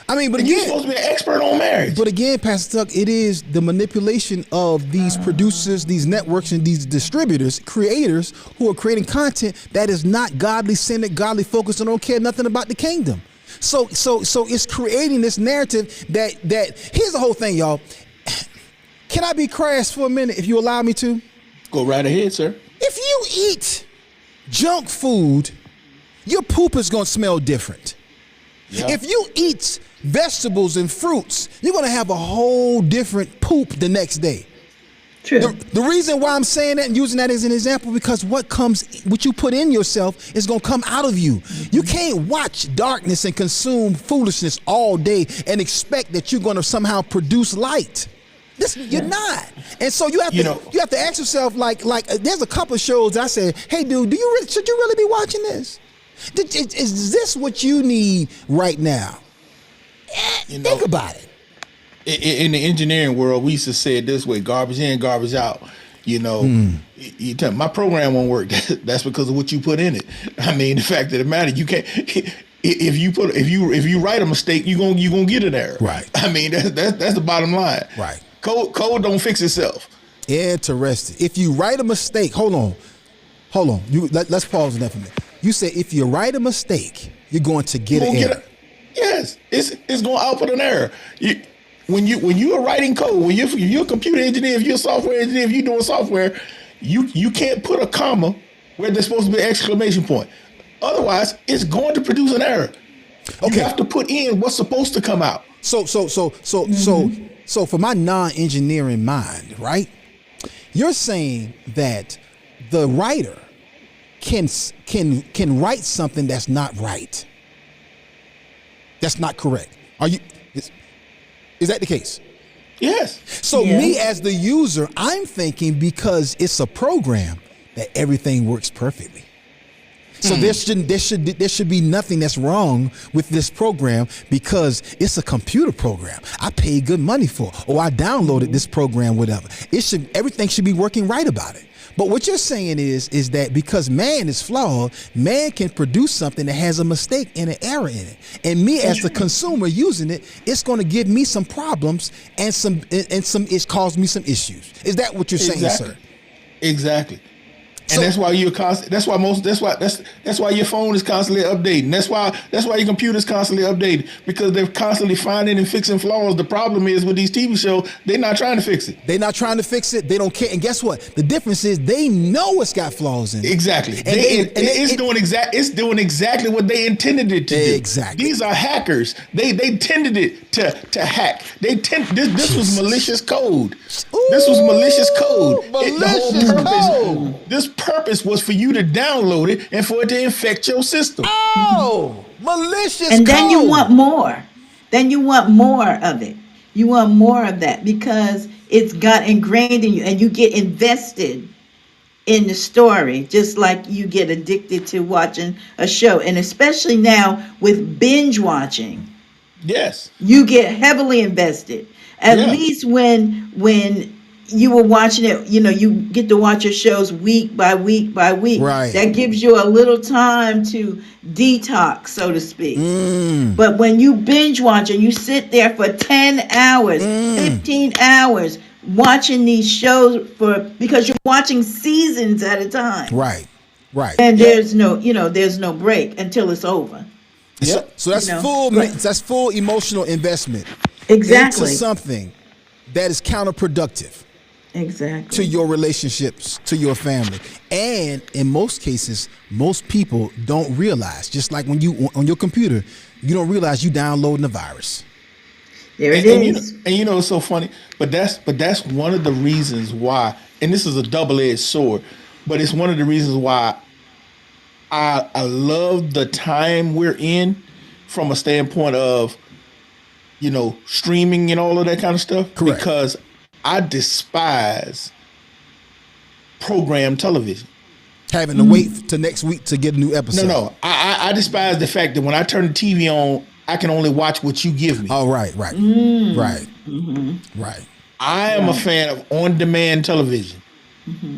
I mean, but And again, you're supposed to be an expert on marriage. But again, Pastor Tuck, it is the manipulation of these producers, these networks, and these distributors, creators who are creating content that is not godly centered, godly focused, and don't care nothing about the kingdom. So it's creating this narrative that here's the whole thing, y'all. Can I be crass for a minute, if you allow me to? Go right ahead, sir. If you eat junk food, your poop is gonna smell different. Yeah. If you eat vegetables and fruits, you're going to have a whole different poop the next day. True. The reason why I'm saying that and using that as an example, because what you put in yourself is going to come out of you. You can't watch darkness and consume foolishness all day and expect that you're going to somehow produce light. You're not. And so you have to ask yourself, like there's a couple of shows that I said, hey dude, should you really be watching this? Is this what you need right now? Think about it. In the engineering world, we used to say it this way: garbage in, garbage out. You tell me, my program won't work. That's because of what you put in it. I mean, the fact of the matter, you can't. If you write a mistake, you gonna get an error. Right. I mean, that's the bottom line. Right. Code don't fix itself. Interesting. If you write a mistake, hold on. Let's pause on that for a minute. You say if you write a mistake, you're going to get an error. Yes, it's going to output an error. When you are writing code, when you're a computer engineer, if you're a software engineer, if you're doing software, you can't put a comma where there's supposed to be an exclamation point. Otherwise, it's going to produce an error. Okay. You have to put in what's supposed to come out. So for my non-engineering mind, right? You're saying that the writer can write something that's not right. That's not correct. Is that the case? Yes. So me as the user, I'm thinking because it's a program that everything works perfectly. So there should be nothing that's wrong with this program because it's a computer program. I paid good money for, or I downloaded this program, whatever. Everything should be working right about it. But what you're saying is that because man is flawed, man can produce something that has a mistake and an error in it. And me as the consumer using it, it's going to give me some problems and it's caused me some issues. Is that what you're saying, sir? Exactly. And that's why your phone is constantly updating. That's why your computer is constantly updating, because they're constantly finding and fixing flaws. The problem is with these TV shows, they're not trying to fix it. They're not trying to fix it. They don't care. And guess what? The difference is they know it's got flaws in it. Exactly. It's doing exactly what they intended it to do. Exactly. These are hackers. They intended it to hack. This was malicious code. This was malicious code. This purpose was for you to download it and for it to infect your system. Oh, malicious and code. Then you want more. Then you want more of it. You want more of that because it's got ingrained in you and you get invested in the story, just like you get addicted to watching a show. And especially now with binge watching. Yes. You get heavily invested. At least when you were watching it, you get to watch your shows week by week by week. Right. That gives you a little time to detox, so to speak. But when you binge watch and you sit there for 10 hours, 15 hours watching these shows because you're watching seasons at a time. Right. And there's no break until it's over. Yep. So that's that's full emotional investment. Exactly. Into something that is counterproductive. Exactly. To your relationships, to your family. And in most cases, most people don't realize, just like when you on your computer, you don't realize you downloading a virus. There it is. And it's so funny, but that's one of the reasons why, and this is a double-edged sword, but it's one of the reasons why I love the time we're in from a standpoint of, streaming and all of that kind of stuff. Correct. Because I despise programmed television. Having to wait till next week to get a new episode. No. I despise the fact that when I turn the TV on, I can only watch what you give me. Oh, right. Right. I am a fan of on-demand television.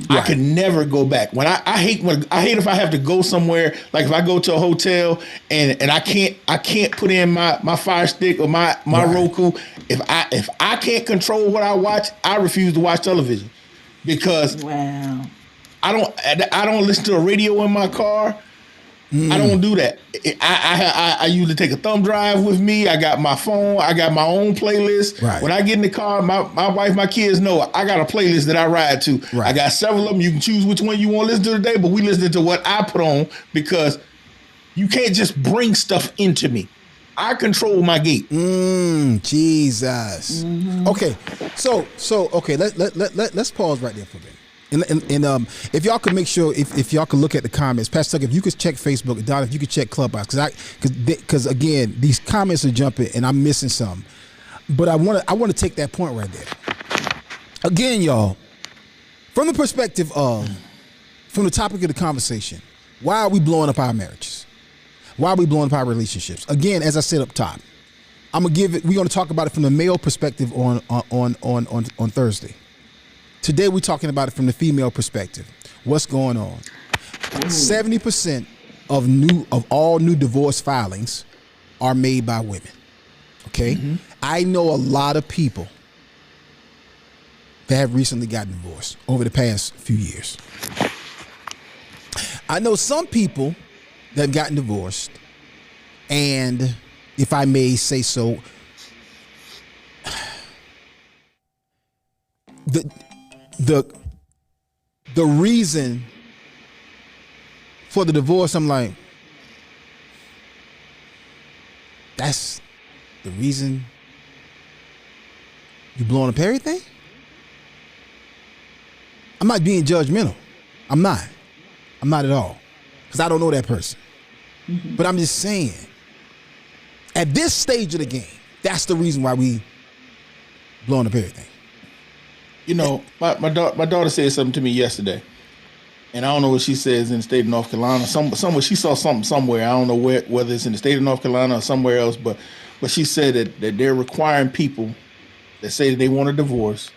I could never go back. I hate if I have to go somewhere, like if I go to a hotel and I can't put in my Fire Stick or my Roku. If I can't control what I watch, I refuse to watch television because I don't listen to a radio in my car. I don't do that. I usually take a thumb drive with me. I got my phone. I got my own playlist. Right. When I get in the car, my wife, my kids know I got a playlist that I ride to. Right. I got several of them. You can choose which one you want to listen to today, but we listen to what I put on because you can't just bring stuff into me. I control my gate. Jesus. Okay, so okay. Let's pause right there for a minute. And if y'all could make sure, if y'all could look at the comments, Pastor Tucker, if you could check Facebook, Don, if you could check Clubhouse, because again, these comments are jumping and I'm missing some. But I want to take that point right there. Again, y'all, from the perspective of, from the topic of the conversation, why are we blowing up our marriages? Why are we blowing up our relationships? Again, as I said up top, we're going to talk about it from the male perspective on Thursday. Today we're talking about it from the female perspective. What's going on? 70% of all new divorce filings are made by women. Okay? I know a lot of people that have recently gotten divorced over the past few years. I know some people that have gotten divorced, and if I may say so, the reason for the divorce, I'm like, that's the reason you blowing up everything? I'm not being judgmental. I'm not at all, because I don't know that person. But I'm just saying, at this stage of the game, that's the reason why we blowing up everything. You know, my daughter said something to me yesterday, and I don't know what she says in the state of North Carolina. Somewhere she saw something somewhere. I don't know whether it's in the state of North Carolina or somewhere else, but she said that they're requiring people that say that they want a divorce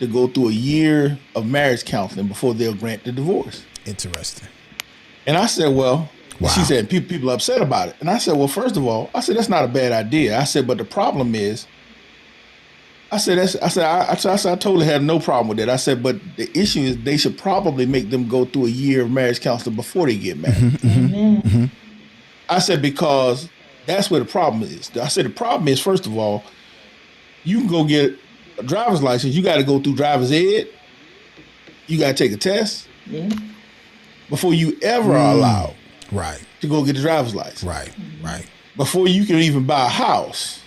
to go through a year of marriage counseling before they'll grant the divorce. Interesting. And I said, well, wow. She said people are upset about it. And I said, well, first of all, I said that's not a bad idea. I said, but the problem is, I totally have no problem with that. I said, but the issue is they should probably make them go through a year of marriage counseling before they get married. I said, because that's where the problem is. I said, the problem is, first of all, you can go get a driver's license. You got to go through driver's ed. You got to take a test before you ever are allowed to go get a driver's license. Right. Before you can even buy a house,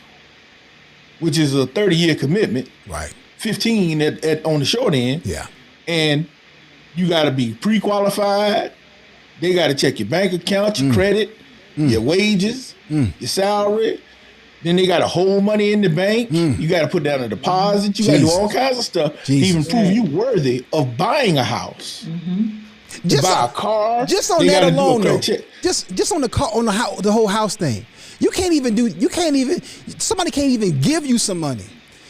which is a 30-year commitment. Right. 15 on the short end. Yeah. And you got to be pre-qualified. They got to check your bank account, your credit, your wages, your salary. Then they got to hold money in the bank. You got to put down a deposit. You got to do all kinds of stuff to even prove you worthy of buying a house. Just buy a car. Just on that alone, though. Just on the car, on the whole house thing. Somebody can't even give you some money.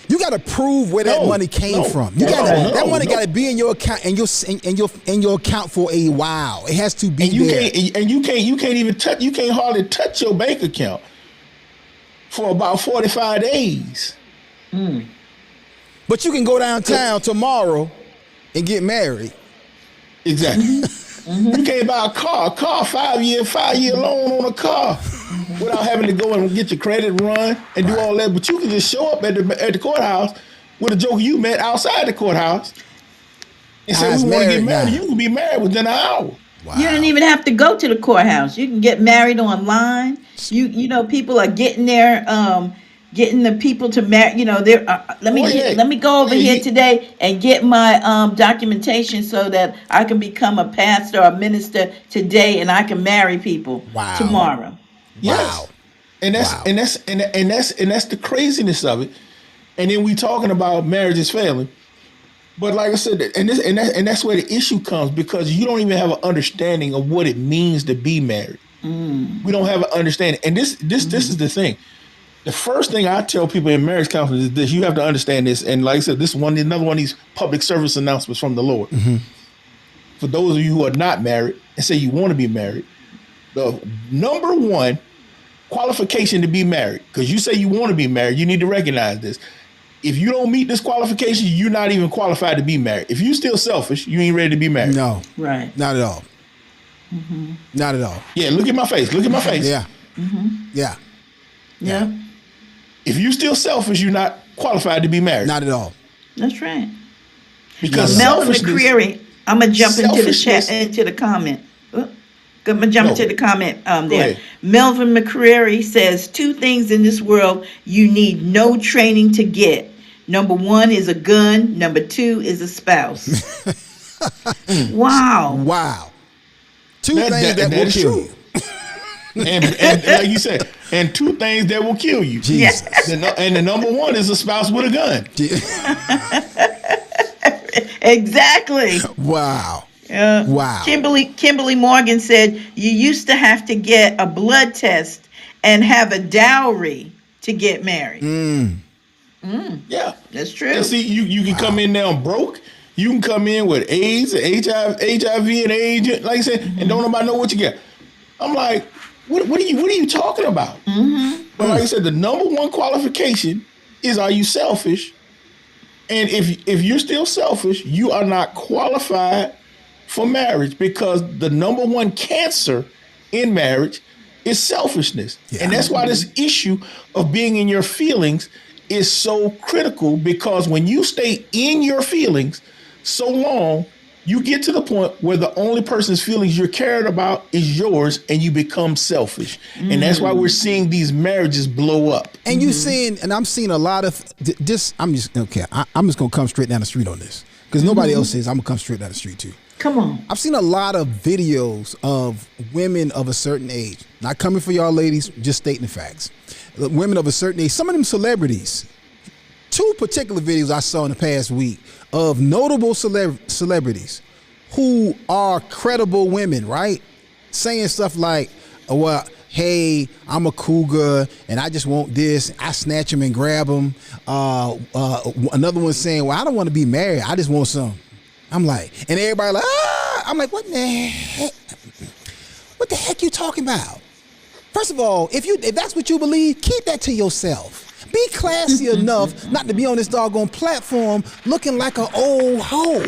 You got to prove where that money came from. That money got to be in your account and your account for a while. It has to be there. You can't hardly touch your bank account for about 45 days. But you can go downtown tomorrow and get married. Exactly. You can't buy a car 5-year loan on a car without having to go and get your credit run and do all that. But you can just show up at the courthouse with a joker you met outside the courthouse and say, we want to get married. You can be married within an hour. Wow. You don't even have to go to the courthouse. You can get married online. You know, people are getting there, getting the people to marry. You know, let me go over here today and get my documentation so that I can become a pastor or a minister today, and I can marry people tomorrow. Yes. Wow. And that's the craziness of it. And then we talking about marriage is failing. But like I said, and that's where the issue comes, because you don't even have an understanding of what it means to be married. We don't have an understanding. And this is the thing. The first thing I tell people in marriage counseling is this: you have to understand this. And like I said, this is another one of these public service announcements from the Lord. For those of you who are not married and say you want to be married, the number one qualification to be married, because you say you want to be married, you need to recognize this. If you don't meet this qualification, you're not even qualified to be married. If you're still selfish, you ain't ready to be married. No. Right. Not at all. Not at all. Yeah, look at my face. Look at my face. Yeah. Yeah. Yeah. If you're still selfish, you're not qualified to be married. Not at all. That's right. Because Melvin selfishness- McCreary, I'm gonna jump into the chat, Selfishness- into the comment. I'm gonna jump No. into the comment Go there. ahead. Melvin McCreary says 2 things in this world you need no training to get. Number 1 is a gun. Number 2 is a spouse. Wow. Wow. Two things that will is kill true. you. and like you said, and 2 things that will kill you. Jesus. And the number 1 is a spouse with a gun. Exactly. Wow. Wow. Kimberly Morgan said you used to have to get a blood test and have a dowry to get married. Yeah. That's true. And see, you can come in now broke. You can come in with AIDS, HIV and AIDS, like I said, and don't nobody know what you get. I'm like, what are you talking about? But like I said, the number 1 qualification is, are you selfish? And if you're still selfish, you are not qualified for marriage, because the number 1 cancer in marriage is selfishness. Yeah. And that's why this issue of being in your feelings is so critical, because when you stay in your feelings so long, you get to the point where the only person's feelings you're cared about is yours, and you become selfish. And that's why we're seeing these marriages blow up. And you seeing, and I'm seeing a lot of this. I'm just gonna come straight down the street on this, because nobody else is. I'm gonna come straight down the street too. Come on. I've seen a lot of videos of women of a certain age. Not coming for y'all ladies, just stating the facts. Women of a certain age, some of them celebrities. 2 particular videos I saw in the past week of notable celebrities who are credible women, right? Saying stuff like, well, hey, I'm a cougar and I just want this. I snatch them and grab them. Another one saying, well, I don't want to be married. I just want some. I'm like, and everybody like, ah! I'm like, what the heck? What the heck you talking about? First of all, if that's what you believe, keep that to yourself. Be classy enough not to be on this doggone platform looking like an old hoe.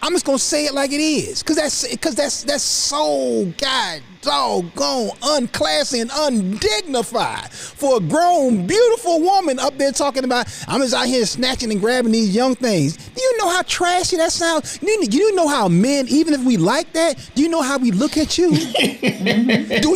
I'm just gonna say it like it is, cause that's so god doggone unclassy and undignified for a grown, beautiful woman up there talking about, I'm just out here snatching and grabbing these young things. Do you know how trashy that sounds? Do you know how men, even if we like that, do you know how we look at you? Do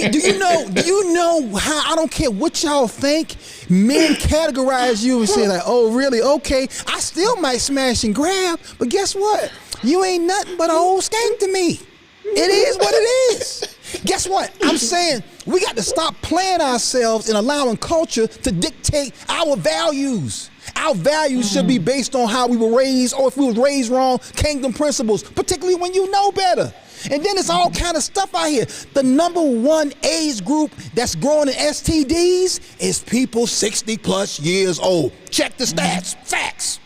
you know how, I don't care what y'all think, men categorize you and say like, oh really, okay, I still might smash and grab, but guess what? You ain't nothing but an old skank to me. It is what it is. Guess what? I'm saying we got to stop playing ourselves and allowing culture to dictate our values. Our values should be based on how we were raised, or if we were raised wrong, kingdom principles, particularly when you know better. And then it's all kind of stuff out here. The number 1 age group that's growing in STDs is people 60 plus years old. Check the stats. Facts.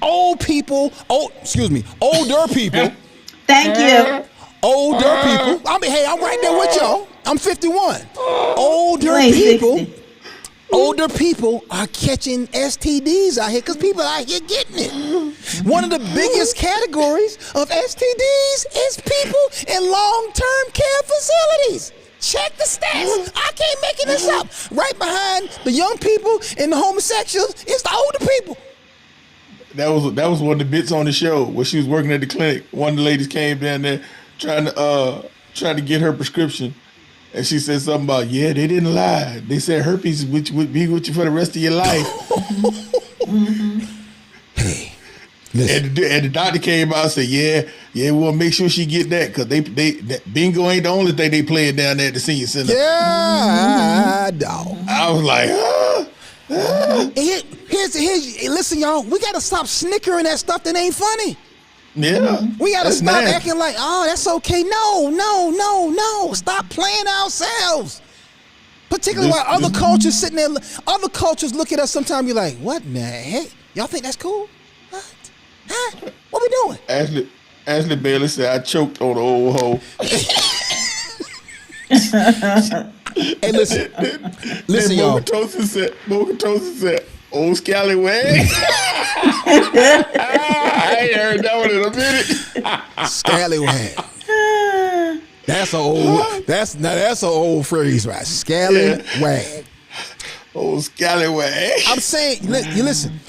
Older people. Thank you. Older people. I'm right there with y'all. I'm 51. Older ain't people. 60. Older people are catching STDs out here because people out here getting it. One of the biggest categories of STDs is people in long-term care facilities. Check the stats. I can't make this up. Right behind the young people and the homosexuals is the older people. That was one of the bits on the show where she was working at the clinic. One of the ladies came down there trying to get her prescription, and she said something about, yeah, they didn't lie. They said herpes would be with you for the rest of your life. Hey, listen. And the doctor came out and said, yeah, we'll make sure she get that, because that bingo ain't the only thing they playing down there at the senior center. Yeah, dog. I was like, Listen, y'all, we got to stop snickering at stuff that ain't funny. yeah. We got to that's stop nasty. acting like, oh, that's okay. No. Stop playing ourselves. Particularly while other cultures sitting there, other cultures look at us sometimes, be like, what in the heck? Y'all think that's cool? What? Huh? What we doing? Ashley Bailey said, I choked on the old hoe. Hey, listen, y'all. Mocha said, old scallywag. I ain't heard that one in a minute. Scallywag. That's an old phrase, right? Scallywag. Old scallywag. I'm saying, you listen.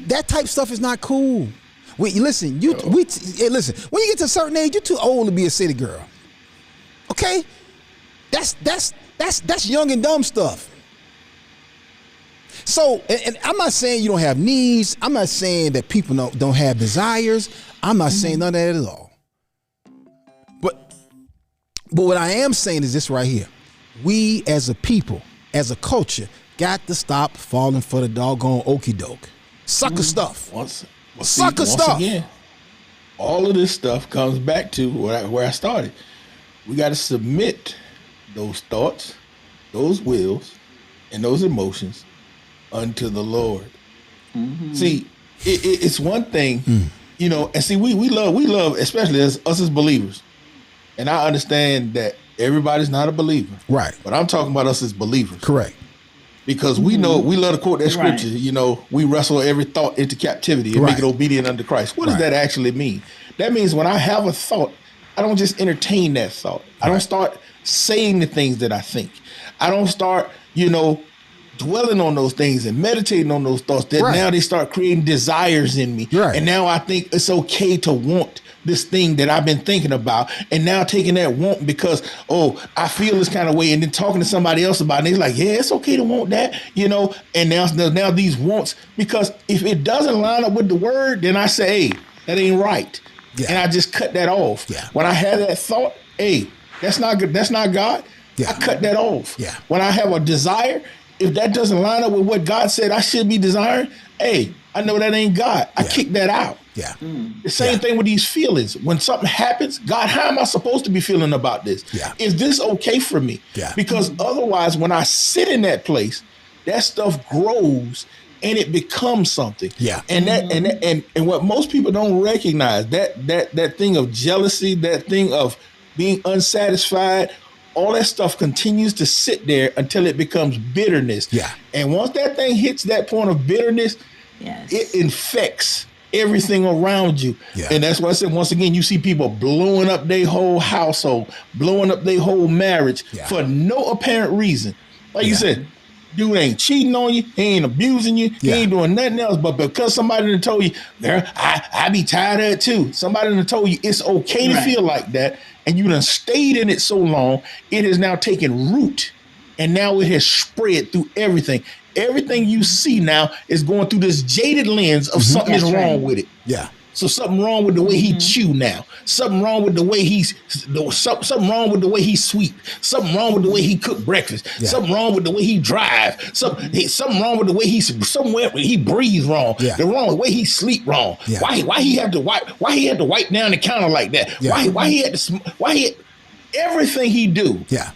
That type of stuff is not cool. Listen. When you get to a certain age, you're too old to be a city girl. Okay, that's young and dumb stuff. So, and I'm not saying you don't have needs. I'm not saying that people don't have desires. I'm not saying none of that at all. But what I am saying is this right here. We as a people, as a culture, got to stop falling for the doggone okie doke. Sucker stuff. Once again, all of this stuff comes back to where I started. We got to submit those thoughts, those wills, and those emotions unto the Lord. Mm-hmm. See, it's one thing, and see, we love, especially us as believers. And I understand that everybody's not a believer. Right. But I'm talking about us as believers. Correct. Because we know, we love to quote that scripture, we wrestle every thought into captivity and make it obedient unto Christ. What does that actually mean? That means when I have a thought, I don't just entertain that thought. I don't start saying the things that I think. I don't start, dwelling on those things and meditating on those thoughts that now they start creating desires in me. Right. And now I think it's okay to want this thing that I've been thinking about, and now taking that want because, I feel this kind of way, and then talking to somebody else about it, and they're like, yeah, it's okay to want that, and now these wants, because if it doesn't line up with the word, then I say, hey, that ain't right. Yeah. And I just cut that off. Yeah. When I have that thought, hey, that's not good, that's not God, I cut that off. Yeah. When I have a desire, if that doesn't line up with what God said I should be desiring, hey, I know that ain't God. I kick that out. Yeah. The same thing with these feelings. When something happens, God, how am I supposed to be feeling about this? Yeah. Is this okay for me? Yeah. Because otherwise, when I sit in that place, that stuff grows and it becomes something. Yeah. And and what most people don't recognize, that thing of jealousy, that thing of being unsatisfied, all that stuff continues to sit there until it becomes bitterness. Yeah. And once that thing hits that point of bitterness, it infects everything around you. Yeah. And that's why I said, once again, you see people blowing up their whole household, blowing up their whole marriage for no apparent reason. Like you said, dude ain't cheating on you, he ain't abusing you, he ain't doing nothing else, but because somebody done told you, girl, I be tired of it too. Somebody done told you it's okay to feel like that, and you done stayed in it so long, it has now taken root, and now it has spread through everything. Everything you see now is going through this jaded lens of something is wrong with it. Yeah. So something wrong with the way he chew now. Something wrong with the way something wrong with the way he sweep. Something wrong with the way he cook breakfast. Yeah. Something wrong with the way he drive. Something wrong with the way he breathe wrong. Yeah. The wrong way he sleep wrong. Yeah. Why he had to wipe down the counter like that? Yeah. Why everything he do. Yeah.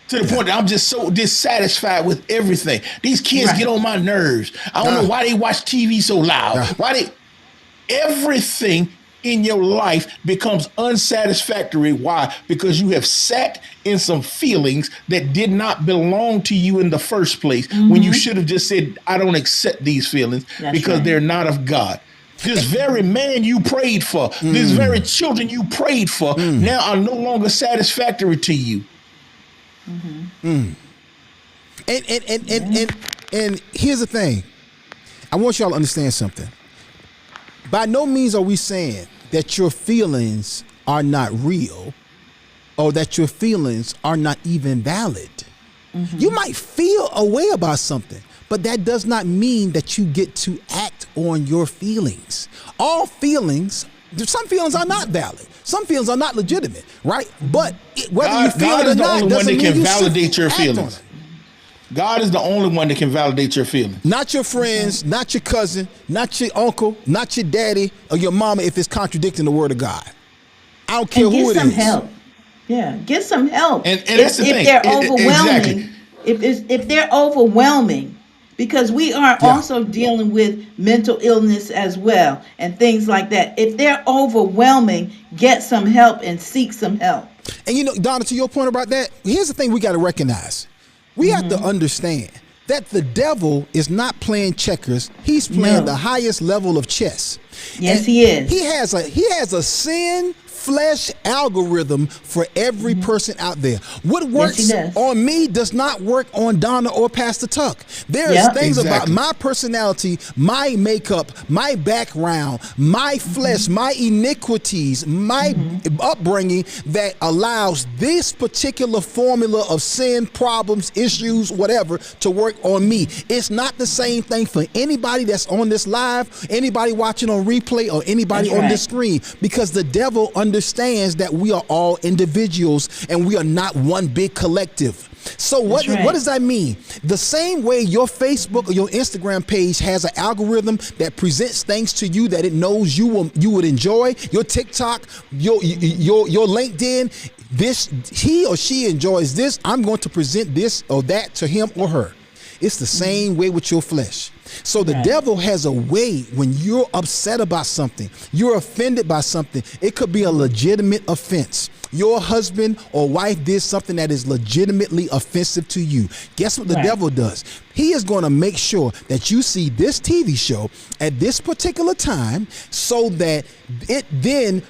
To the point that I'm just so dissatisfied with everything. These kids get on my nerves. I don't know why they watch TV so loud. Everything in your life becomes unsatisfactory. Why? Because you have sat in some feelings that did not belong to you in the first place, when you should have just said, I don't accept these feelings because they're not of God. This very man you prayed for, this very children you prayed for, now are no longer satisfactory to you. And here's the thing. I want y'all to understand something. By no means are we saying that your feelings are not real or that your feelings are not even valid. You might feel a way about something, but that does not mean that you get to act on your feelings. All feelings, some feelings are not valid. Some feelings are not legitimate, right? But whether you feel it or not doesn't mean you validate your feelings. God is the only one that can validate your feelings. Not your friends, not your cousin, not your uncle, not your daddy or your mama if it's contradicting the word of God. I don't care who it is. Help. Yeah, get some help. And that's the if thing. they're Exactly. overwhelming, if they're overwhelming, because we are Yeah. also dealing with mental illness as well and things like that. If they're overwhelming, get some help and seek some help. And you know, Donna, to your point about that, here's the thing we got to recognize. We have to understand that the devil is not playing checkers. He's playing No. the highest level of chess. Yes, And he is. He has a sin flesh algorithm for every person out there. What works does. on me does not work on Donna or Pastor Tuck. There's Yep. things about Exactly. my personality, my makeup, my background, my flesh, my iniquities, my upbringing that allows this particular formula of sin, problems, issues, whatever, to work on me. It's not the same thing for anybody that's on this live, anybody watching on replay, or anybody That's on right. this screen, because the devil understands that we are all individuals and we are not one big collective. So what That's right. what does that mean? The same way your Facebook or your Instagram page has an algorithm that presents things to you that it knows you would enjoy, your TikTok, your LinkedIn, this he or she enjoys this, I'm going to present this or that to him or her. It's the same way with your flesh. So the Right. devil has a way when you're upset about something, you're offended by something, it could be a legitimate offense. Your husband or wife did something that is legitimately offensive to you. Guess what the Right. devil does? He is going to make sure that you see this TV show at this particular time so that it then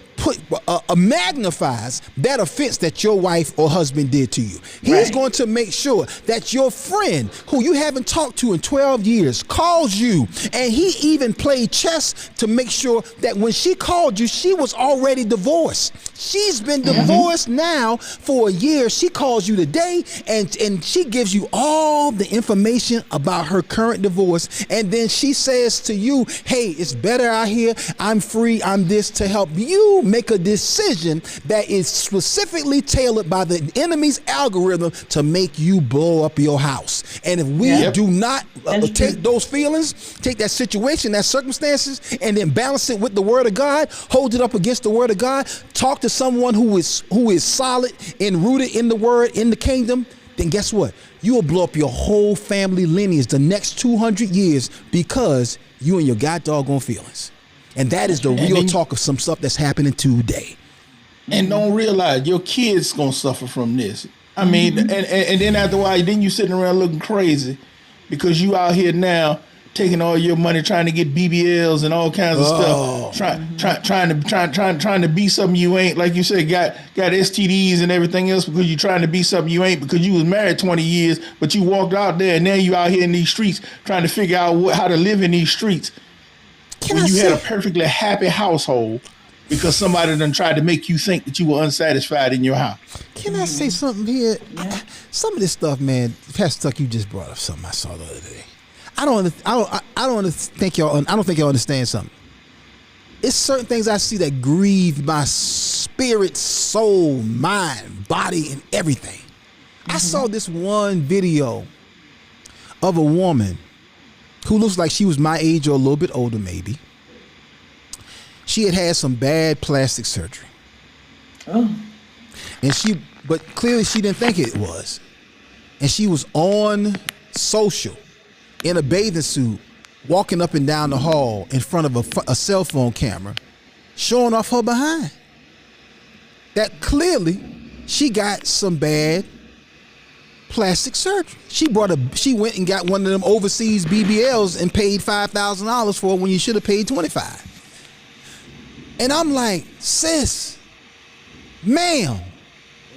magnifies that offense that your wife or husband did to you. He's Right. going to make sure that your friend who you haven't talked to in 12 years calls you, and he even played chess to make sure that when she called you, she was already divorced. She's been divorced now for a year. She calls you today and she gives you all the information about her current divorce, and then she says to you, hey, it's better out here, I'm free, I'm this, to help you make a decision that is specifically tailored by the enemy's algorithm to make you blow up your house. And if we Yep. do not That's take true. those feelings, take that situation, that circumstances, and then balance it with the word of God, hold it up against the word of God, talk to someone who is solid and rooted in the word, in the kingdom, then guess what? You will blow up your whole family lineage the next 200 years because you and your god doggone feelings. And that is the real then- talk of some stuff that's happening today. And don't realize your kids gonna suffer from this. I mean, and then after a while, then you sitting around looking crazy because you out here now taking all your money trying to get BBLs and all kinds of stuff, trying to be something you ain't. Like you said, got STDs and everything else because you're trying to be something you ain't, because you was married 20 years, but you walked out there and now you out here in these streets trying to figure out how to live in these streets. Can When I you say, had a perfectly happy household because somebody done tried to make you think that you were unsatisfied in your house. can I say something here? Some of this stuff, man, Pastor Tuck, you just brought up something I saw the other day. I don't think y'all understand something. It's certain things I see that grieve my spirit, soul, mind, body, and everything. I saw this one video of a woman who looks like she was my age or a little bit older, maybe. She had some bad plastic surgery. Oh, But clearly she didn't think it was. And she was on social in a bathing suit, walking up and down the hall in front of a cell phone camera, showing off her behind. That clearly she got some bad plastic surgery. She went and got one of them overseas BBLs and paid $5,000 for it when you should have paid $25,000. And I'm like, sis, ma'am,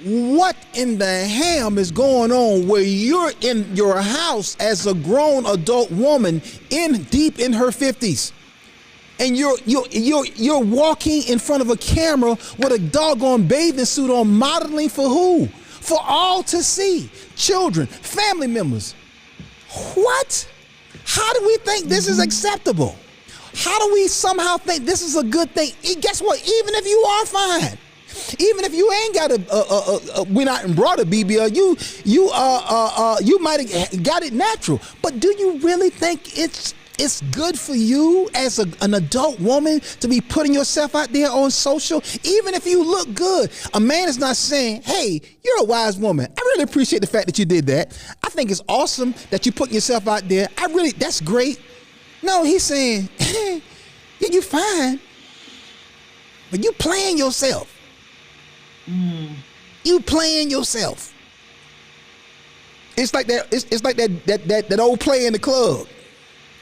what in the ham is going on where you're in your house as a grown adult woman deep in her 50s? And you're walking in front of a camera with a doggone bathing suit on, modeling for who? For all to see. Children, family members. What? How do we think this is acceptable? How do we somehow think this is a good thing? Guess what? Even if you are fine, even if you ain't got went out and brought a BBL, you might have got it natural. But do you really think it's it's good for you as an adult woman to be putting yourself out there on social, even if you look good. A man is not saying, hey, you're a wise woman. I really appreciate the fact that you did that. I think it's awesome that you putting yourself out there. That's great. No, he's saying, hey, yeah, you fine, but you playing yourself. You playing yourself. It's like that. It's like that old player in the club.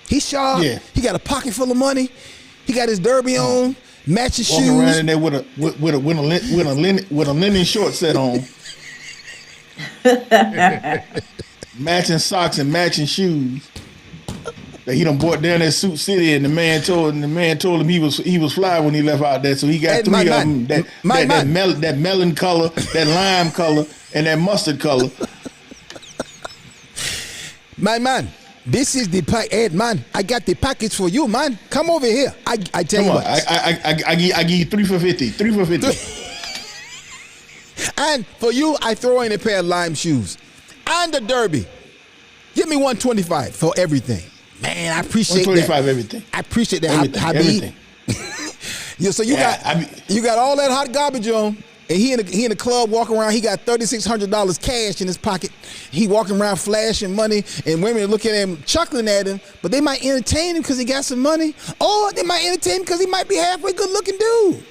He's sharp. Yeah. He got a pocket full of money. He got his derby on, matching shoes. Walking around in there with a linen short set on, matching socks and matching shoes. That he done bought down at Suit City, and the man told him he was fly when he left out there. So he got three of them. That melon color, that lime color, and that mustard color. My man, this is the pack. Hey, man, I got the package for you, man. Come over here. I tell you what. I give you 3 for 50. 3 for 50. And for you, I throw in a pair of lime shoes and the derby. Give me 125 for everything. Man, I appreciate 125 that. Everything. I appreciate that. Everything. Yeah, so you got all that hot garbage on. And he in the club walking around. He got $3,600 cash in his pocket. He walking around flashing money, and women looking at him, chuckling at him. But they might entertain him because he got some money, or they might entertain him because he might be halfway good looking dude.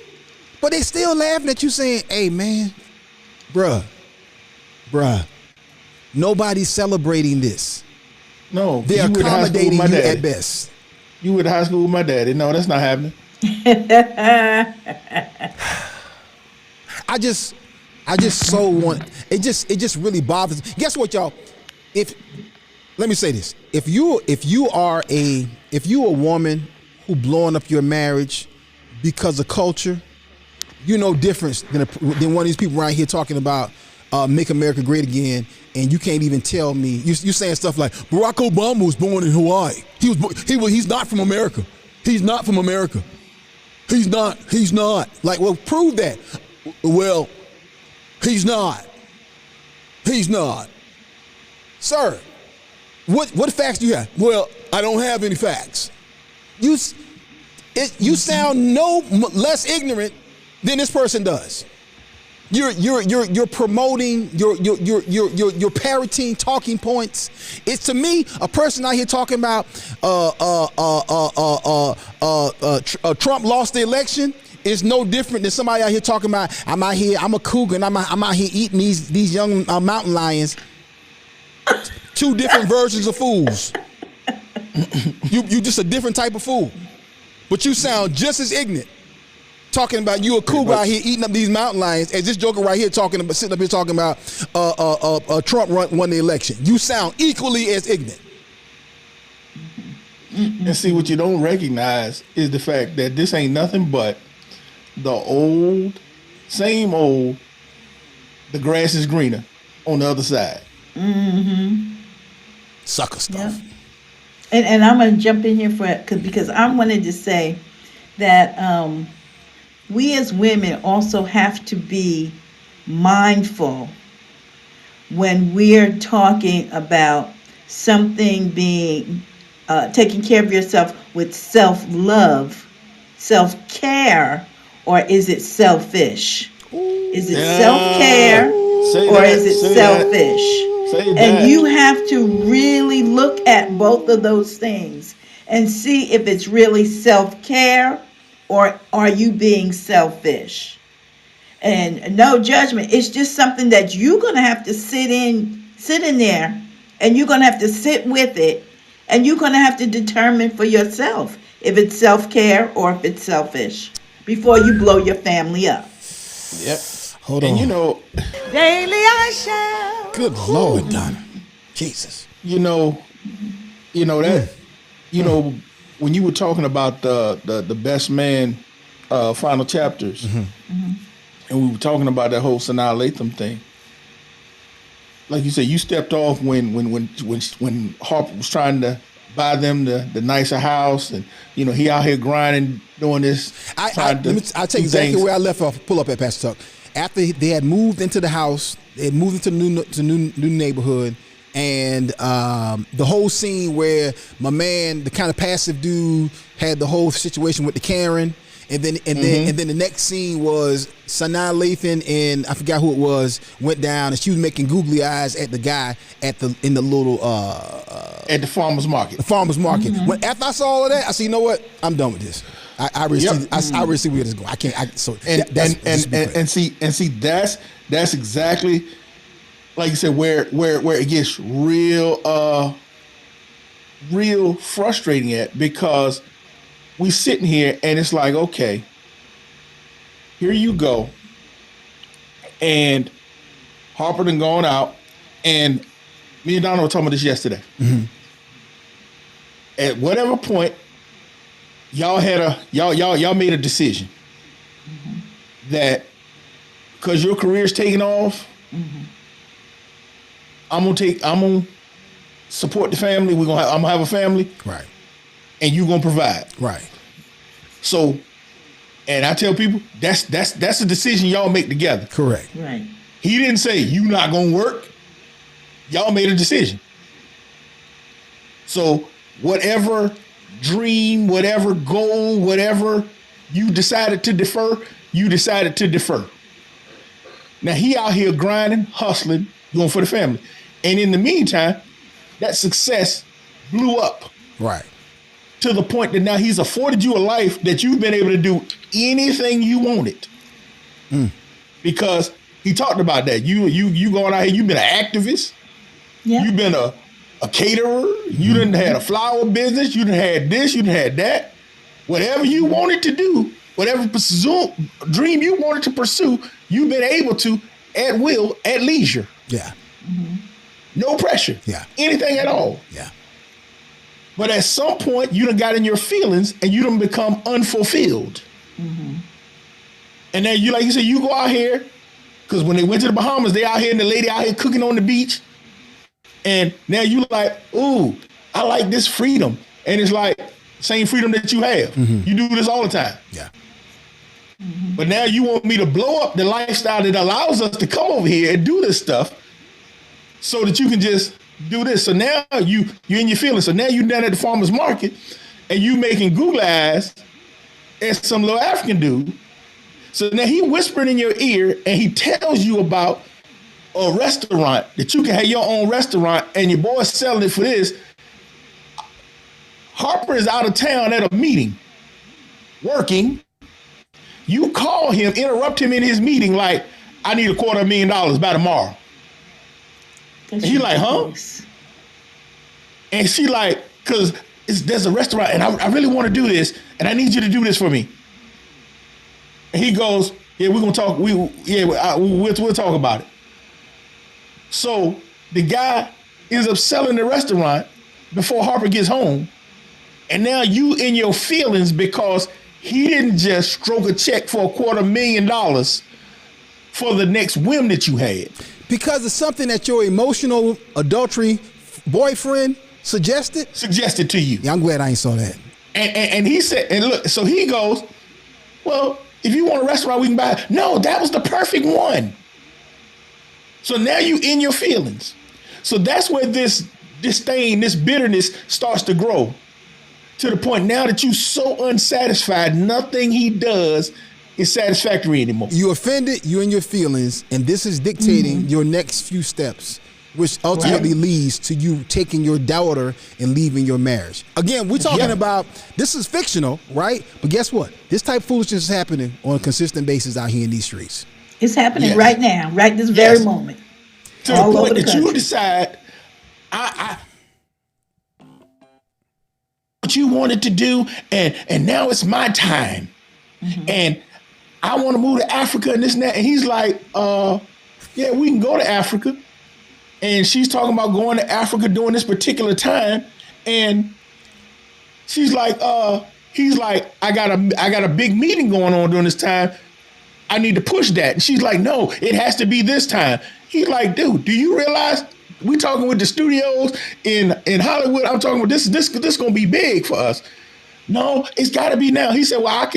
But they still laughing at you, saying, "Hey man, bruh, nobody's celebrating this. No, they're accommodating you at best." You went to high school with my daddy. No, that's not happening. I just so want it. Just really bothers. Guess what, y'all? Let me say this: if you a woman who blowing up your marriage because of culture, you no different than one of these people right here talking about make America great again, and you can't even tell me you saying stuff like Barack Obama was born in Hawaii. He's not from America. He's not from America. He's not. Like, well, prove that. Well, he's not. Sir, what facts do you have? Well, I don't have any facts. You sound no less ignorant than this person does. You're promoting, you're parroting talking points. It's, to me, a person out here talking about Trump lost the election is no different than somebody out here talking about I'm a cougar and I'm out here eating these young mountain lions. Two different versions of fools. You just a different type of fool, but you sound just as ignorant. Talking about you a cougar out here eating up these mountain lions, as this joker right here sitting up here talking about Trump won the election. You sound equally as ignorant. And see, what you don't recognize is the fact that this ain't nothing but the same old, the grass is greener on the other side. Mm-hmm. Sucker stuff. Yeah. And I'm going to jump in here because I wanted to say that we as women also have to be mindful when we're talking about something being taking care of yourself with self-love, self-care, or is it selfish? Is it self-care or is it selfish? And you have to really look at both of those things and see if it's really self-care or are you being selfish. And no judgment. It's just something that you're going to have to sit in there, and you're going to have to sit with it, and you're going to have to determine for yourself if it's self-care or if it's selfish before you blow your family up. Yep. Hold on. And daily I shall. Good Lord, Donna. Jesus. When you were talking about the best man final chapters, and we were talking about that whole Sanaa Lathan thing. Like you said, you stepped off when Harper was trying to buy them the nicer house, and he out here grinding, doing this. I'll tell you exactly where I left off. Pull up at Pastor Tuck. After they had moved into the house, they had moved into the new neighborhood, And the whole scene where my man, the kind of passive dude, had the whole situation with the Karen, and then the next scene was Sanaa Lathan and I forgot who it was went down, and she was making googly eyes at the guy at the farmer's market. The farmer's market. When after I saw all of that, I said, you know what? I'm done with this. I really see where this is going. I can't. See that's exactly. Like you said, where it gets real frustrating at, because we sitting here and it's like, okay, here you go, and Harper done gone out, and me and Donna were talking about this yesterday. At whatever point, y'all made a decision that because your career's taking off. I'm gonna support the family. I'm gonna have a family, right? And you gonna provide, right? So, and I tell people that's a decision y'all make together, correct? Right. He didn't say you not gonna work. Y'all made a decision. So whatever dream, whatever goal, whatever you decided to defer, you decided to defer. Now he out here grinding, hustling, going for the family. And in the meantime, that success blew up. Right. To the point that now he's afforded you a life that you've been able to do anything you wanted. Because he talked about that. You going out here, you've been an activist. Yeah. You've been a caterer. You done had a flower business. You done had this, you done had that. Whatever you wanted to do, whatever dream you wanted to pursue, you've been able to at will, at leisure. Yeah. No pressure. Yeah. Anything at all. Yeah. But at some point, you done got in your feelings and you done become unfulfilled. And then you, like you said, you go out here, because when they went to the Bahamas, they out here and the lady out here cooking on the beach. And now you like, ooh, I like this freedom. And it's like, same freedom that you have. You do this all the time. Yeah. But now you want me to blow up the lifestyle that allows us to come over here and do this stuff so that you can just do this. So now you're in your feelings. So now you down at the farmer's market and you making googly eyes at some little African dude. So now he whispered in your ear and he tells you about a restaurant that you can have your own restaurant and your boy's selling it for this. Harper is out of town at a meeting, working. You call him, interrupt him in his meeting like, I need $250,000 by tomorrow. And he like, huh? And she like, because there's a restaurant and I really want to do this and I need you to do this for me. And he goes, yeah, we're going to talk. We'll talk about it. So the guy ends up selling the restaurant before Harper gets home. And now you in your feelings because he didn't just stroke a check for $250,000 for the next whim that you had. Because it's something that your emotional adultery boyfriend suggested to you. Yeah, I'm glad I ain't saw that. And he said, and look, so he goes, well, if you want a restaurant, we can buy it. No, that was the perfect one. So now you in your feelings. So that's where this disdain, this bitterness starts to grow. To the point now that you're so unsatisfied, nothing he does is satisfactory anymore. You offended, you're in your feelings, and this is dictating your next few steps, which ultimately leads to you taking your daughter and leaving your marriage. Again, we're talking about, this is fictional, right? But guess what? This type of foolishness is happening on a consistent basis out here in these streets. It's happening right now, right this very moment. To the point that you decide, what you wanted to do, and now it's my time. And I want to move to Africa and this and that. And he's like, yeah, we can go to Africa. And she's talking about going to Africa during this particular time. And she's like, he's like, I got a big meeting going on during this time. I need to push that. And she's like, no, it has to be this time. He's like, dude, do you realize we talking with the studios in Hollywood? I'm talking about this gonna be big for us. No, it's got to be now. He said, well,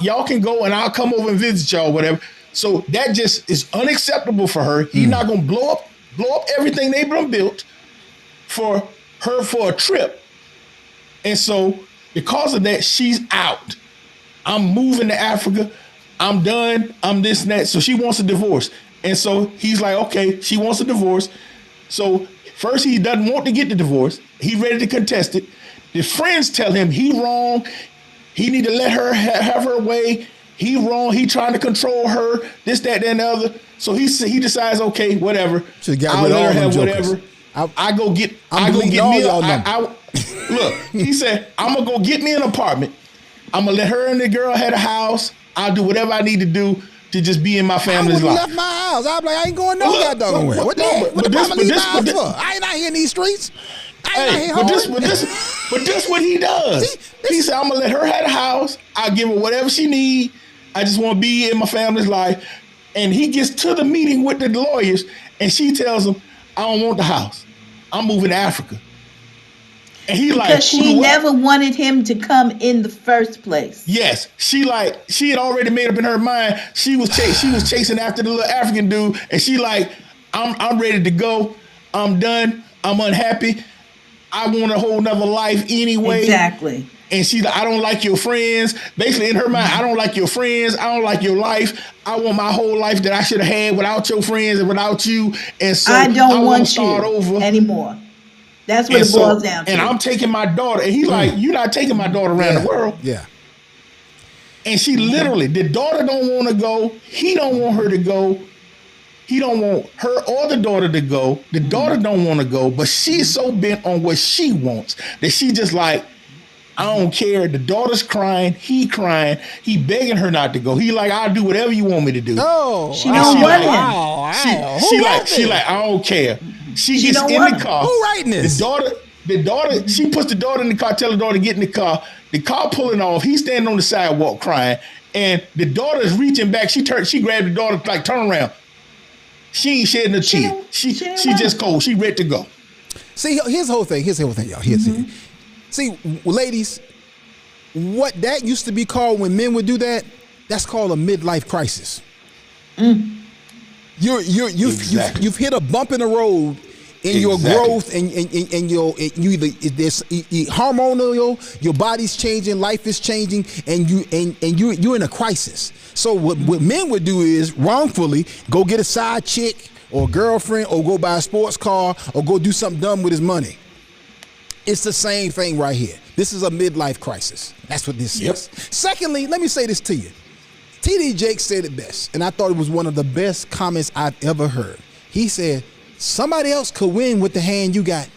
y'all can go and I'll come over and visit y'all, whatever. So that just is unacceptable for her. He's not going to blow up everything they've been built. for her for a trip. And so because of that, she's out. I'm moving to Africa. I'm done. I'm this and that. So she wants a divorce. And so he's like, okay, she wants a divorce. So first he doesn't want to get the divorce. He's ready to contest it. The friends tell him he wrong. He need to let her have her way. He wrong. He trying to control her. This, that, and the other. So he decides, okay, whatever. I'll let her have whatever. I go get me. Look, he said, I'm gonna go get me an apartment. I'm gonna let her and the girl have a house. I'll do whatever I need to do to just be in my family's life. I left my house. I'm like, I ain't going no goddamn way. What the hell? What the leave my house for? I ain't out here in these streets. But this what he does. He said, I'm gonna let her have a house. I'll give her whatever she need. I just want to be in my family's life. And he gets to the meeting with the lawyers, and she tells him, I don't want the house. I'm moving to Africa. And he because she never wanted him to come in the first place. Yes, she had already made up in her mind. She was chasing after the little African dude, and she like, I'm ready to go. I'm done. I'm unhappy. I want a whole nother life anyway. Exactly. And she's like, I don't like your friends. Basically, in her mind, I don't like your friends. I don't like your life. I want my whole life that I should have had without your friends and without you. And so I don't want to start over anymore. That's what it boils down to. And I'm taking my daughter. And he's like, you're not taking my daughter around the world. Yeah. And she literally, the daughter don't want to go. He don't want her to go. He don't want her or the daughter to go. The daughter don't want to go. But she's so bent on what she wants that she just like, I don't care. The daughter's crying. He crying. He begging her not to go. He like, I'll do whatever you want me to do. Oh, she don't want him. She like, I don't care. She gets in the car. Who writing this? The daughter, she puts the daughter in the car, tell the daughter to get in the car. The car pulling off. He's standing on the sidewalk crying. And the daughter is reaching back. She grabbed the daughter, like, turn around. She ain't shedding a tear. She just cold. She ready to go. See, here's the whole thing. Y'all. See, ladies, what that used to be called when men would do that, that's called a midlife crisis. You've hit a bump in the road in your growth and your hormonal, your body's changing, life is changing, and you're in a crisis. So what men would do is wrongfully go get a side chick or a girlfriend or go buy a sports car or go do something dumb with his money. It's the same thing right here. This is a midlife crisis. That's what this is. Secondly, let me say this to you. T.D. Jakes said it best, and I thought it was one of the best comments I've ever heard. He said, somebody else could win with the hand you got.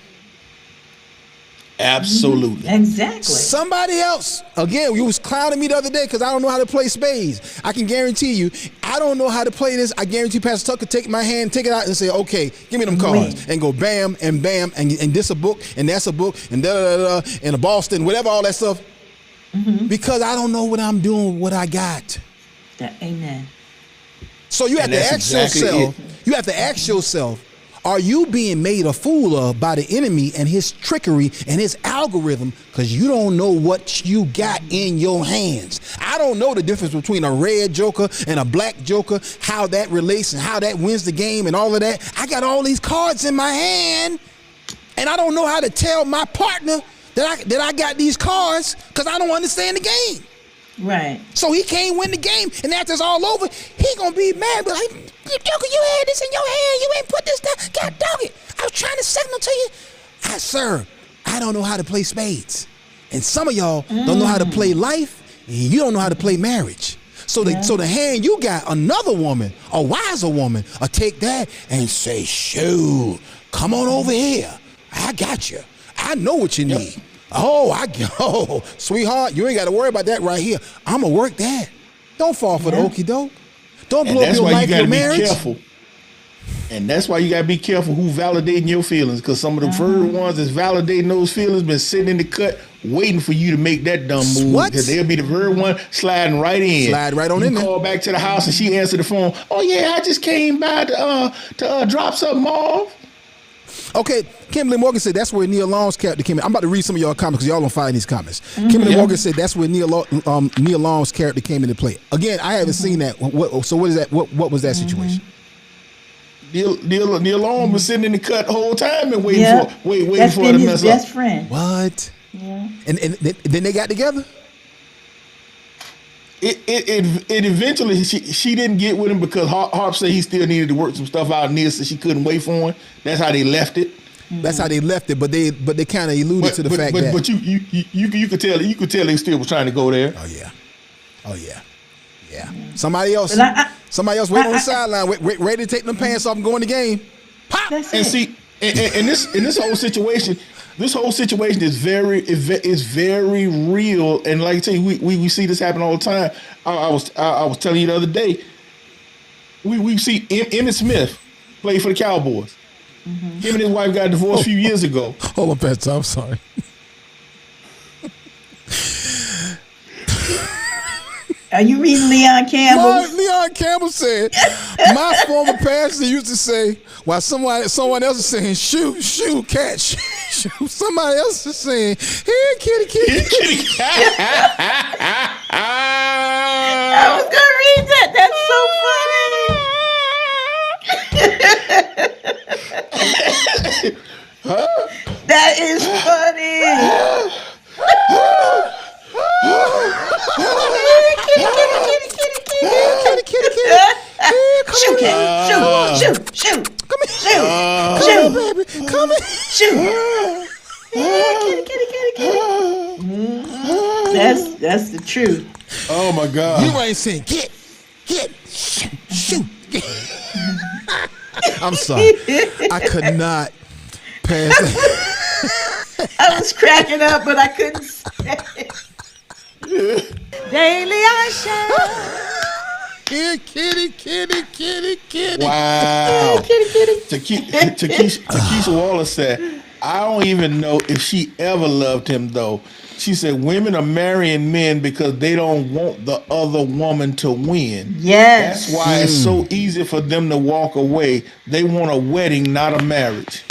Absolutely. Exactly. Somebody else. Again, you was clowning me the other day because I don't know how to play spades. I can guarantee you, I don't know how to play this. I guarantee Pastor Tucker take my hand, take it out and say, okay, give me them cards. And go bam and bam and this a book and that's a book and da-da-da-da and a Boston, whatever, all that stuff. Because I don't know what I'm doing, what I got. Amen. So you have to ask yourself, are you being made a fool of by the enemy and his trickery and his algorithm because you don't know what you got in your hands? I don't know the difference between a red joker and a black joker, how that relates and how that wins the game and all of that. I got all these cards in my hand and I don't know how to tell my partner that I got these cards because I don't understand the game. Right. So he can't win the game, and after it's all over, he gonna be mad. But like, Joker, you had this in your hand. You ain't put this down. God dog it. I was trying to signal to you. Sir, I don't know how to play spades, and some of y'all don't know how to play life, and you don't know how to play marriage. So the hand you got, another woman, a wiser woman, will take that and say, "Shoot, come on over here. I got you. I know what you need." Oh, sweetheart, you ain't got to worry about that right here. I'm going to work that. Don't fall for the okie doke. Don't blow up your life, your marriage. Careful. And that's why you got to be careful who validating your feelings, because some of the first ones that's validating those feelings been sitting in the cut waiting for you to make that dumb move. What? Because they'll be the very one sliding right in. Slide right on in there. You call back to the house and she answered the phone. Oh, yeah, I just came by to drop something off. Okay, Kimberly Morgan said that's where Neil Long's character came in. I'm about to read some of y'all comments because y'all don't find these comments. Kimberly Morgan said that's where Neil Long's character came into play. Again, I haven't seen that. So what is that? What was that situation? Neil Long was sitting in the cut the whole time and waiting Yep. waiting That's for her been to his mess best up. friend. What? Yeah. And then they got together? It eventually she didn't get with him because Harp said he still needed to work some stuff out, and Nia said she couldn't wait for him. That's how they left it. That's how they left it, but they kind of alluded to the fact that. But you could tell they still was trying to go there. Oh yeah. Somebody else waiting on the sideline, ready to take them pants off and go in the game. Pop. That's And it. see, and this whole situation is very real. And like I tell you, we see this happen all the time. I was telling you the other day. We see Emmitt Smith play for the Cowboys. Him and his wife got divorced a few years ago. Hold on, Pastor. I'm sorry. Are you reading Leon Campbell? Leon Campbell said, my former pastor used to say, while someone else is saying, shoot, catch. Shoot. Somebody else is saying, here, kitty. I was gonna read that. That's so funny. That is funny. Kitty. Shoot, Kate. Shoot. Come here. Shoot, baby. Come here. Shoot. Kitty. That's the truth. Oh my God! You ain't saying get, shoot. I'm sorry. I could not pass that. I was cracking up, but I couldn't say it. Daily I shall. Here, kitty. Wow. Kitty. Takesha Wallace said, I don't even know if she ever loved him though. She said women are marrying men because they don't want the other woman to win. Yes. That's why it's so easy for them to walk away. They want a wedding, not a marriage.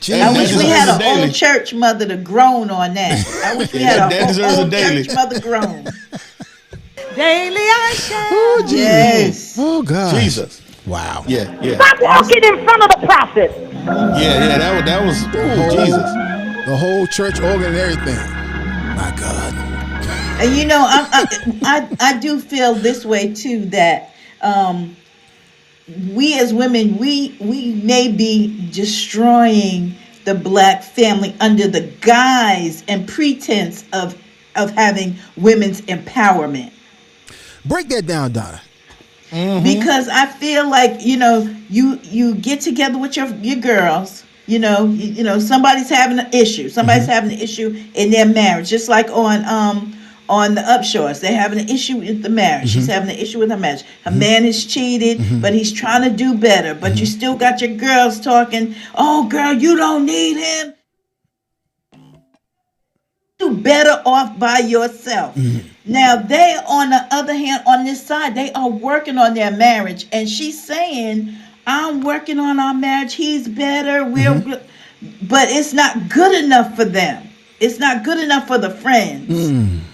I wish we had deserves a an daily. old church mother to groan on that. I wish we had That an deserves a old daily. church mother groan. Daily I shall. Yes. Oh God. Jesus. Wow. Yeah. Stop walking in front of the prophet. Yeah, that was Jesus. The whole church organ and everything. My God. And you know, I do feel this way too, that we as women, we may be destroying the black family under the guise and pretense of having women's empowerment. Break that down, Donna. Because I feel like, you know, you get together with your girls, you know, somebody's having an issue. Somebody's having an issue in their marriage. Just like on the Upshores, they're having an issue with the marriage. She's having an issue with her marriage. Her man is cheated, but he's trying to do better. But you still got your girls talking, oh, girl, you don't need him. You better off by yourself. Now, they, on the other hand, on this side, they are working on their marriage. And she's saying, I'm working on our marriage. He's better. But it's not good enough for them. It's not good enough for the friends,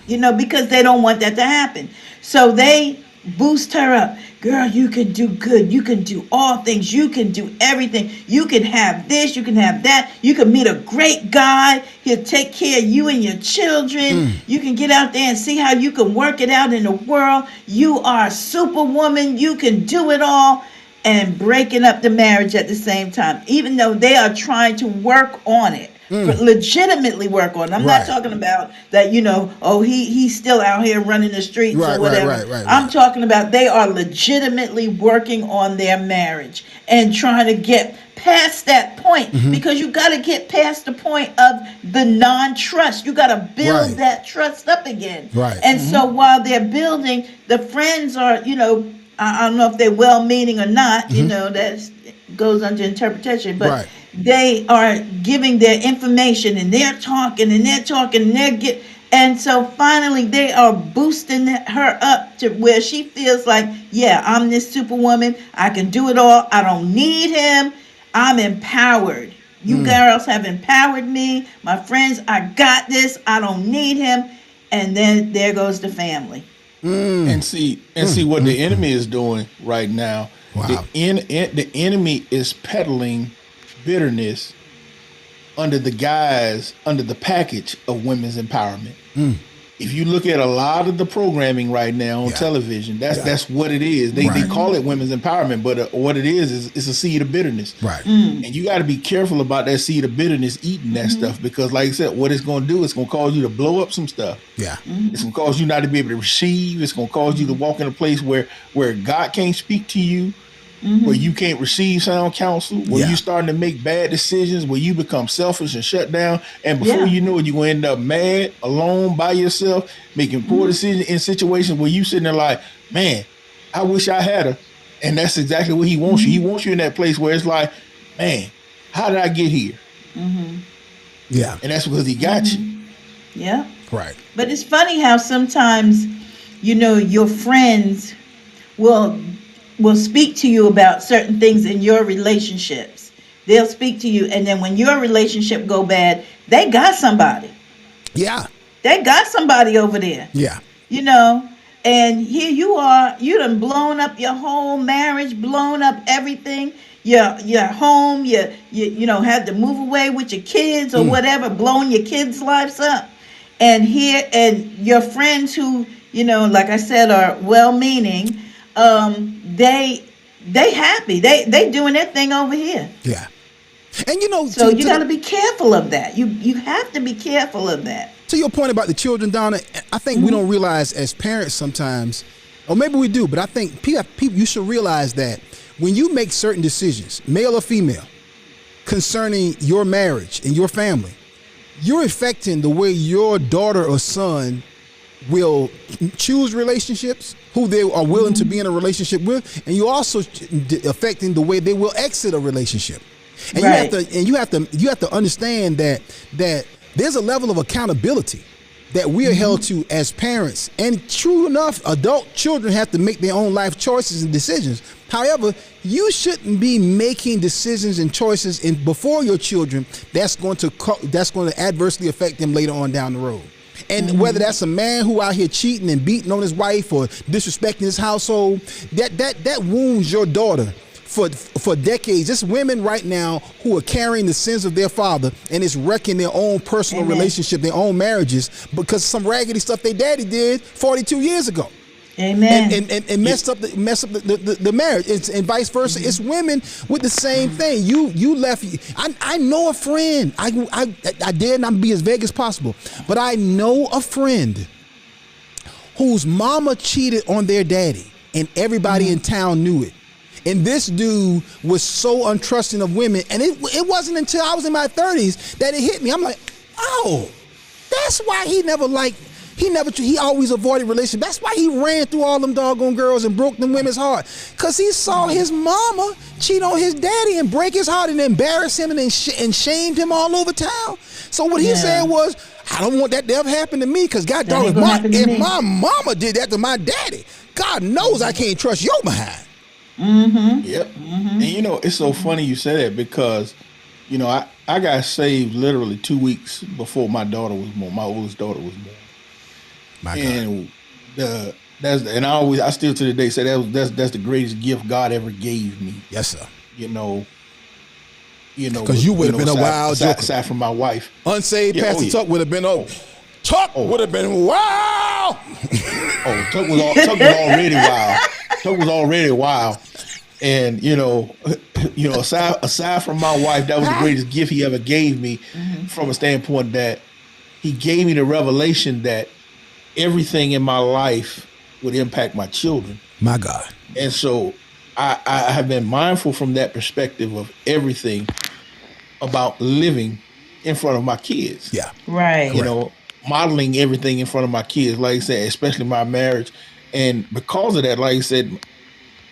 you know, because they don't want that to happen. So they boost her up. Girl, you can do good. You can do all things. You can do everything. You can have this. You can have that. You can meet a great guy. He'll take care of you and your children. You can get out there and see how you can work it out in the world. You are a superwoman. You can do it all. And breaking up the marriage at the same time, even though they are trying to work on it. Legitimately work on it. I'm not talking about that, you know, oh, he's still out here running the streets or whatever. Right. I'm talking about they are legitimately working on their marriage and trying to get past that point, because you got to get past the point of the non-trust. You got to build that trust up again. And so while they're building, the friends are, you know, I don't know if they're well-meaning or not, you know, that goes under interpretation, but they are giving their information and they're talking and so finally they are boosting her up to where she feels like, yeah, I'm this superwoman. I can do it all. I don't need him. I'm empowered. You girls have empowered me. My friends, I got this. I don't need him. And then there goes the family. And see what the enemy is doing right now. Wow. The enemy is peddling bitterness under the package of women's empowerment. If you look at a lot of the programming right now on television, that's what it is. They call it women's empowerment, but what it is it's a seed of bitterness. Right. And you got to be careful about that seed of bitterness eating that stuff, because like I said, what it's going to do, it's going to cause you to blow up some stuff. Yeah. It's going to cause you not to be able to receive. It's going to cause you to walk in a place where God can't speak to you, where you can't receive sound counsel, where you're starting to make bad decisions, where you become selfish and shut down. And before you know it, you're going to end up mad, alone, by yourself, making poor decisions in situations where you sitting there like, man, I wish I had her. And that's exactly what he wants you. He wants you in that place where it's like, man, how did I get here? Yeah. And that's because he got you. Yeah. Right. But it's funny how sometimes, your friends will speak to you about certain things in your relationships. They'll speak to you, and then when your relationship go bad, they got somebody. Yeah. They got somebody over there. Yeah. And here you are, you done blown up your whole marriage, blown up everything. Your home, you had to move away with your kids or whatever, blowing your kids' lives up. And your friends who, like I said, are well-meaning, they happy. They doing their thing over here. Yeah. And so you got to be careful of that. You have to be careful of that. To your point about the children, Donna, I think we don't realize as parents sometimes, or maybe we do, but I think people you should realize that when you make certain decisions, male or female, concerning your marriage and your family, you're affecting the way your daughter or son will choose relationships, who they are willing to be in a relationship with, and you're also affecting the way they will exit a relationship. And you have to understand that there's a level of accountability that we are held to as parents. And true enough, adult children have to make their own life choices and decisions. However, you shouldn't be making decisions and choices before your children that's going to adversely affect them later on down the road. And whether that's a man who out here cheating and beating on his wife or disrespecting his household, that wounds your daughter for decades. There's women right now who are carrying the sins of their father, and it's wrecking their own personal relationship, their own marriages, because some raggedy stuff their daddy did 42 years ago. Amen. And messed up the marriage. And vice versa. It's women with the same thing. You left. I know a friend. I dare not be as vague as possible, but I know a friend whose mama cheated on their daddy, and everybody in town knew it. And this dude was so untrusting of women, and it wasn't until I was in my 30s that it hit me. I'm like, oh, that's why he always avoided relationships. That's why he ran through all them doggone girls and broke them women's heart. Because he saw his mama cheat on his daddy and break his heart and embarrass him and shamed him all over town. So what he said was, I don't want that to ever happen to me, because God dog, if my mama did that to my daddy, God knows I can't trust your behind. Yep. And it's so funny you say that, because I got saved literally 2 weeks before my daughter was born. My oldest daughter was born. My God. And I still to the day say that's the greatest gift God ever gave me. Yes, sir. Because you would have been a wild joker. Aside from my wife, unsaved Pastor Tuck would have been Tuck would have been wild. Tuck was already wild. Tuck was already wild. And aside from my wife, that was the greatest gift he ever gave me, from a standpoint that he gave me the revelation that everything in my life would impact my children. My God. And so I have been mindful from that perspective of everything about living in front of my kids. Yeah. Right. Modeling everything in front of my kids, like I said, especially my marriage. And because of that, like I said,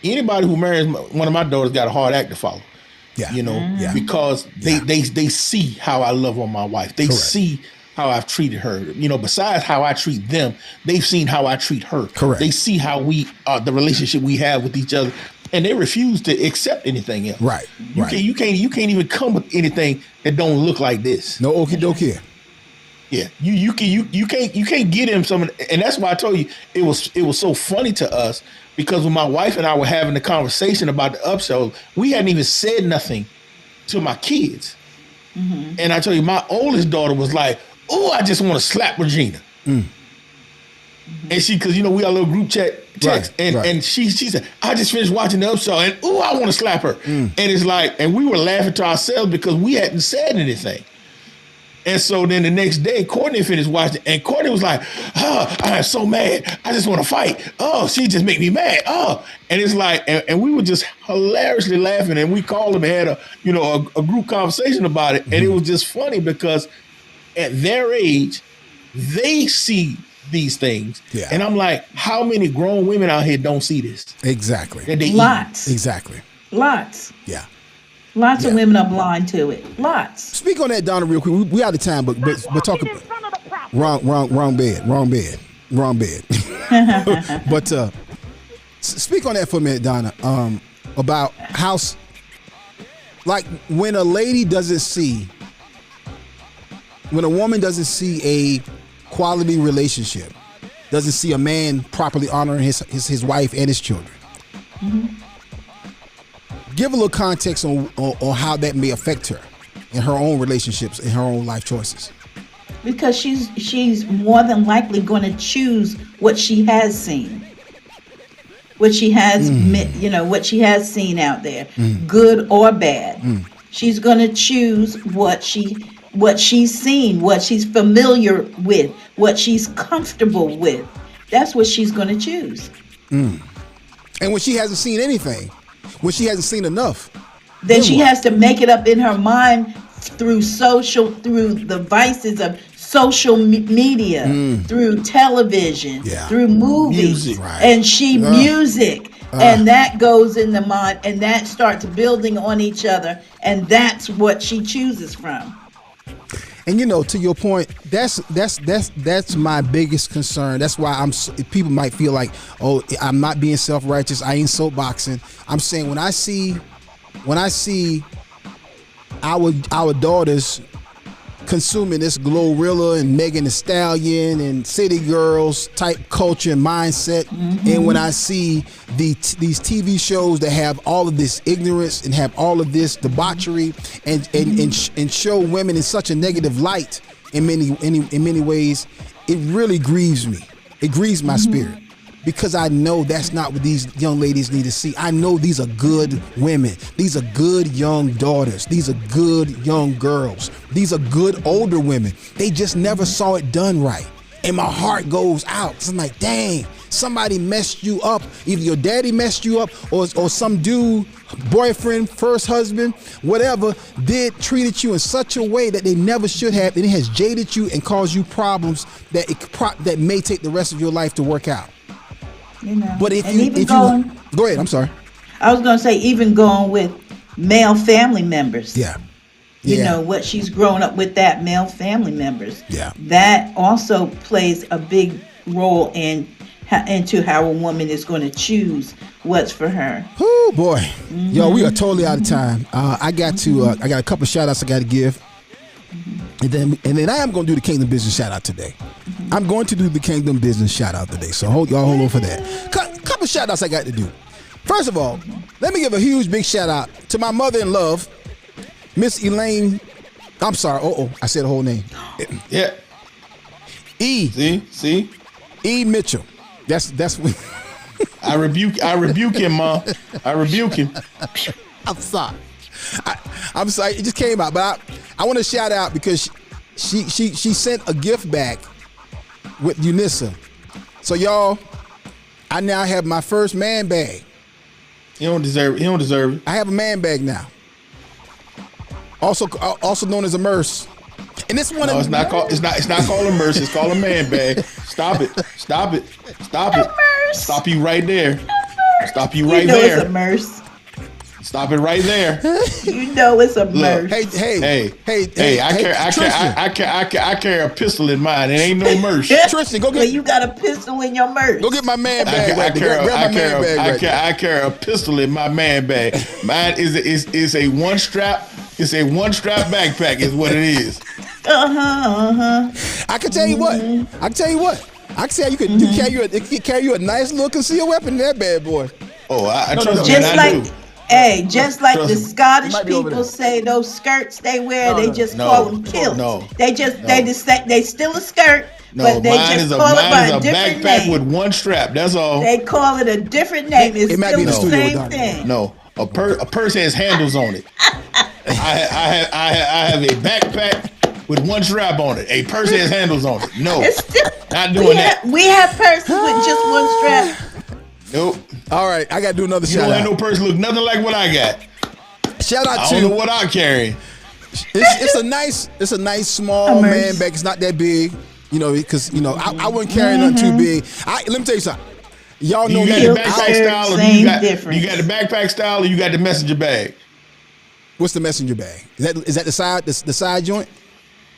anybody who marries one of my daughters got a hard act to follow. Yeah. Because they see how I love on my wife. They see how I've treated her. Besides how I treat them, they've seen how I treat her. Correct. They see how the relationship we have with each other, and they refuse to accept anything else. Right. You can't even come with anything that don't look like this. No okie dokie. Yeah, you can't get him some, and that's why I told you it was so funny to us because when my wife and I were having the conversation about the upsell, we hadn't even said nothing to my kids, and I tell you, my oldest daughter was like, "Oh, I just want to slap Regina," and because we got a little group chat text, and she said, "I just finished watching the upsell, and I want to slap her," and it's like, and we were laughing to ourselves because we hadn't said anything. And so then the next day, Courtney finished watching, and Courtney was like, "Oh, I am so mad. I just want to fight. Oh, she just make me mad. Oh," and it's like, and we were just hilariously laughing, and we called them and had a group conversation about it, and it was just funny because at their age, they see these things, and I'm like, how many grown women out here don't see this? Exactly. Lots. Exactly. Lots. Yeah. Lots of women are blind to it. Lots. Speak on that, Donna, real quick. We out of time, but talk about wrong bed. But speak on that for a minute, Donna. About how, like, when a woman doesn't see a quality relationship, doesn't see a man properly honoring his wife and his children. Give a little context on how that may affect her in her own relationships, in her own life choices. Because she's more than likely going to choose what she has seen, what she has what she has seen out there, good or bad. She's going to choose what she's seen, what she's familiar with, what she's comfortable with. That's what she's going to choose. And when she hasn't seen anything, when she hasn't seen enough, then she has to make it up in her mind through the vices of social media, through television, through movies, music, and music. And that goes in the mind, and that starts building on each other, and that's what she chooses from. And to your point, that's my biggest concern. That's why people might feel like, oh, I'm not being self-righteous. I ain't soapboxing. I'm saying when I see our daughters consuming this Glorilla and Megan Thee Stallion and City Girls type culture and mindset, and when I see these TV shows that have all of this ignorance and have all of this debauchery and show women in such a negative light in many ways, it really grieves me. It grieves my spirit. Because I know that's not what these young ladies need to see. I know these are good women. These are good young daughters. These are good young girls. These are good older women. They just never saw it done right. And my heart goes out. So I'm like, dang, somebody messed you up. Either your daddy messed you up or some dude, boyfriend, first husband, whatever, treated you in such a way that they never should have. And it has jaded you and caused you problems that may take the rest of your life to work out. But if you go ahead, I'm sorry. I was going to say, even going with male family members. You know, what she's grown up with, that male family members. That also plays a big role into how a woman is going to choose what's for her. Oh boy. Yo, we are totally out of time. I got a couple of shout outs I got to give. And then I am going to do the Kingdom Business shout out today. I'm going to do the Kingdom Business shout out today. So hold on for that. Couple of shout outs I got to do. First of all, let me give a huge big shout out to my mother in love, Miss Elaine. I'm sorry. I said the whole name. Yeah. E. See? E. Mitchell. That's what I rebuke him, Ma. I rebuke him. I'm sorry. I'm sorry. It just came out, but I want to shout out because she sent a gift back with UNISA. So y'all, I now have my first man bag. He don't deserve it. I have a man bag now. Also known as a Merce. And this one, no, it's not called a Merce. It's called a man bag. Stop it. Stop you right there. Stop you right there. It's a Merce. Stop it right there. You know it's a Merce. Hey, I carry a pistol in mine. It ain't no Merce. Tristan, go get. Well, you got a pistol in your Merce. Go get my man bag. I carry a pistol in my man bag. Mine is a one strap. It's a one strap backpack. Is what it is. I can tell you what. I can tell you what. I can say you could carry you a nice little concealed weapon in that bad boy. Oh, I trust Just man, like, I do. hey, just like the Scottish Might be over people there. say those skirts they wear, they just no, call them kilts. no, they say they still a skirt, No, but they mine just is a call it by a mine is a different backpack name. with one strap. That's all. They call it a different name. It's It might still be in the the studio with same Donnie. thing. No, a purse has handles on it. I have a backpack with one strap on it. A purse has handles on it. No, It's still, not doing that. We have purses with just one strap. Nope. All right, I got to do another You shout don't have out. no purse look nothing like what I got. Shout out I don't know to what I'm carrying. it's a nice small A man merce. bag. It's not that big, because I wouldn't carry nothing too big. Let me tell you something. Y'all know You got me. the Silk backpack skirt, style, or same you got difference. the backpack style, or you got the messenger bag. What's the messenger bag? Is that the side joint?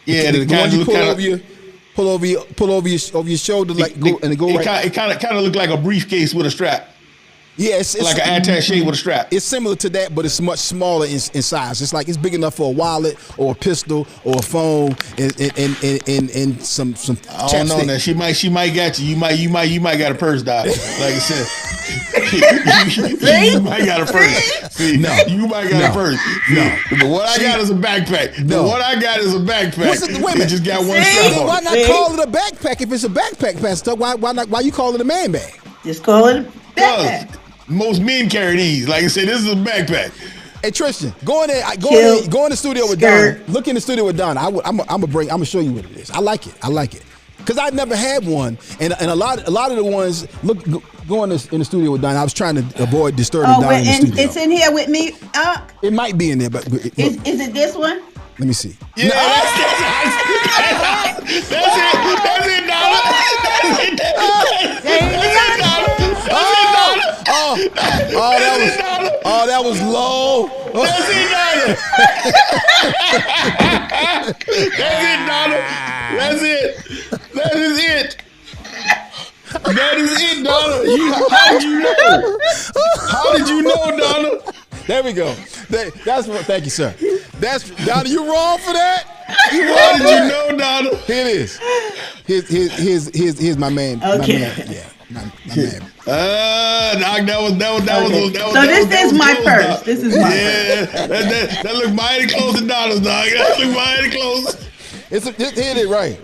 Yeah, the the one kind you of pull over your shoulder like go and go right. It kind of look like a briefcase with a strap, Yeah, it's like an attaché with a strap. It's similar to that, but it's much smaller in size. It's like it's big enough for a wallet or a pistol or a phone and some I don't know. chapstick. Now she might got you. You might got a purse, Doc. Like I said, you might got a purse. See, No. you might got a purse. No. But what I got is a backpack. No. What I got is a backpack. What's it? Wait a minute. It just got one See? strap Then on why it. not See? call it a backpack if it's a backpack, Pastor? Why you call it a man bag? Just call it a backpack. Cause most men carry these. Like I said, this is a backpack. Hey Tristan, go in there. Kilt, Go in the studio with skirt. Donna. Look in the studio with Donna. I'm gonna show you what it is. I like it. Cause I never had one, and a lot of the ones go in the studio with Donna. I was trying to avoid disturbing Oh, Donna in the and studio. it's in here with me. It might be in there, but look, Is it this one? let me see. Yeah, that's it. That's it, Dollar. That was low. That's it, Dollar. That's it. That is it. That is it, Dollar. How did you know? How did you know, Dollar? There we go. That's what. Thank you, sir. That's Donna. You wrong for that. You How wrong did for you that. know, Dollar? Here it is. Here's my man. Okay. My man. Yeah. My man. Doc, that was So this is my purse. Doc. This is my purse. Yeah, that look mighty close to Dollar's, Doc. That look mighty close. Here it is, right.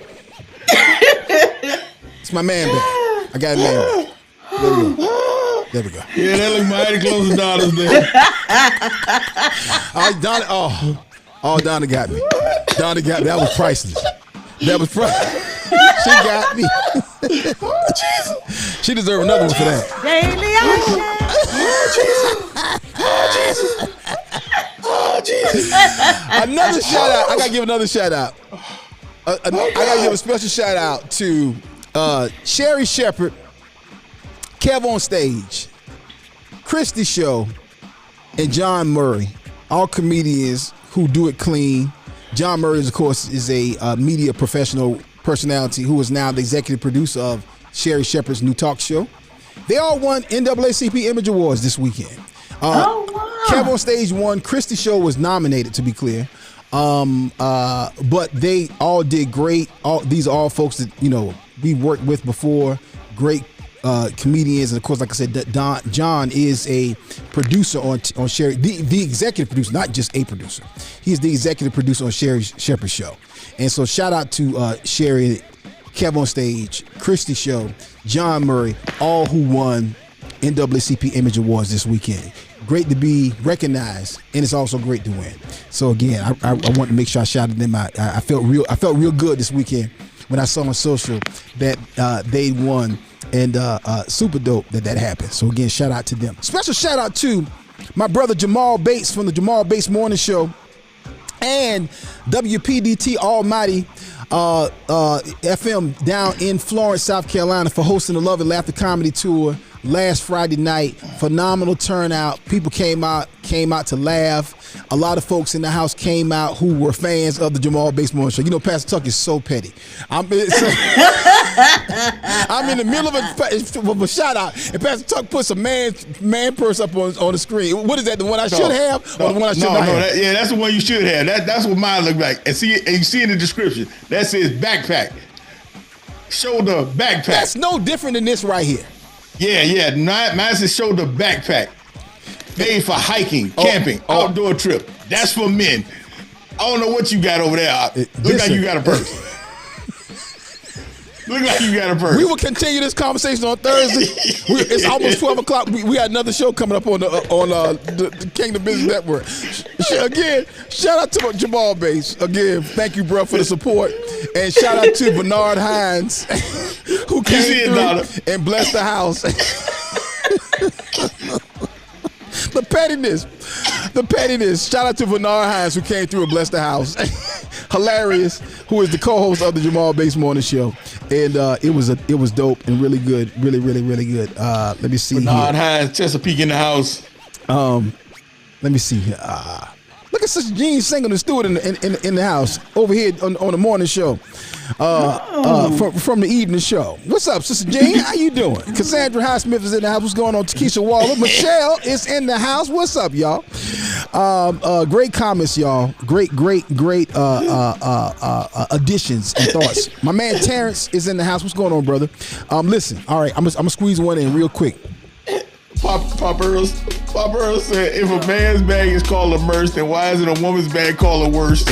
It's my man bag. I got a man bag. There we go. Yeah, that look mighty close to Dollar's there. Donna. Donna got me. Donna got me. That was priceless. That was priceless. She got me. She deserved another one for that. Another shout out. I gotta give another shout out. I gotta give a special shout out to Sherry Shepherd, Kev on Stage, Christy Show, and John Murray, all comedians who do it clean. John Murray, of course, is a media professional personality who is now the executive producer of Sherry Shepherd's new talk show. They all won NAACP Image Awards this weekend. Oh, wow. Kev on Stage won. Christy Show was nominated, to be clear. But they all did great. These are all folks that, we worked with before. Great comedians. And of course, like I said, John is a producer on Sherry, the executive producer, not just a producer. He's the executive producer on Sherry Shepherd's show. And so shout out to Sherry, Kev on Stage, Christy Show, John Murray, all who won NAACP Image Awards this weekend. Great to be recognized, and it's also great to win. So again, I want to make sure I shouted them out. I felt real good this weekend when I saw on social that they won, and super dope that happened. So again, shout out to them. Special shout out to my brother Jamal Bates from the Jamal Bates Morning Show and WPDT Almighty FM down in Florence, South Carolina for hosting the Love and Laughter Comedy Tour last Friday night. Phenomenal turnout. People came out to laugh. A lot of folks in the house came out who were fans of the Jamal Bates Morning Show. You know, Pastor Tuck is so petty. I'm in the middle of a shout out, and Pastor Tuck puts a man purse up on the screen. What is that? The one I should have, or the one I should not have? That's the one you should have. That's what mine look like. And you see in the description that says backpack, shoulder backpack. That's no different than this right here. Yeah. Mine says shoulder backpack. Made for hiking, camping, outdoor trip. That's for men. I don't know what you got over there. Look like you got a purse. Look like you got a purse. We will continue this conversation on Thursday. It's almost 12 o'clock. We got another show coming up on the Kingdom Business Network. Again, shout out to Jamal Bates. Again, thank you, bro, for the support. And shout out to Bernard Hines, who came through and blessed the house. The pettiness. Shout out to Bernard Hines, who came through and blessed the house. Hilarious, who is the co-host of the Jamal Bates Morning Show, and it was dope and really good, really good. Let me see. Bernard Hines, Chesapeake in the house. Let me see here. Look at Sister Jean singing the steward in the house over here on the morning show. From the evening show. What's up, Sister Jean? How you doing? Cassandra Highsmith is in the house. What's going on? Takesha Waller. Michelle is in the house. What's up, y'all? Great comments, y'all. Great additions and thoughts. My man Terrence is in the house. What's going on, brother? Listen, all right, I'm gonna squeeze one in real quick. Pop Earl said, if a man's bag is called a merce, then why isn't a woman's bag called a worse?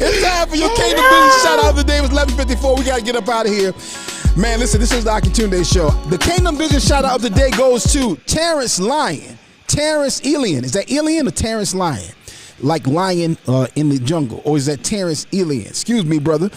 It's time for your Kingdom Business shout out of the day. It was 11:54. We got to get up out of here. Man, listen, this is the Akintunde Show. The Kingdom Business shout out of the day goes to Terrence Lyon. Terrence Elian. Is that Elian or Terrence Lyon? Like lion in the jungle, or is that Terrence Elian? Excuse me, brother.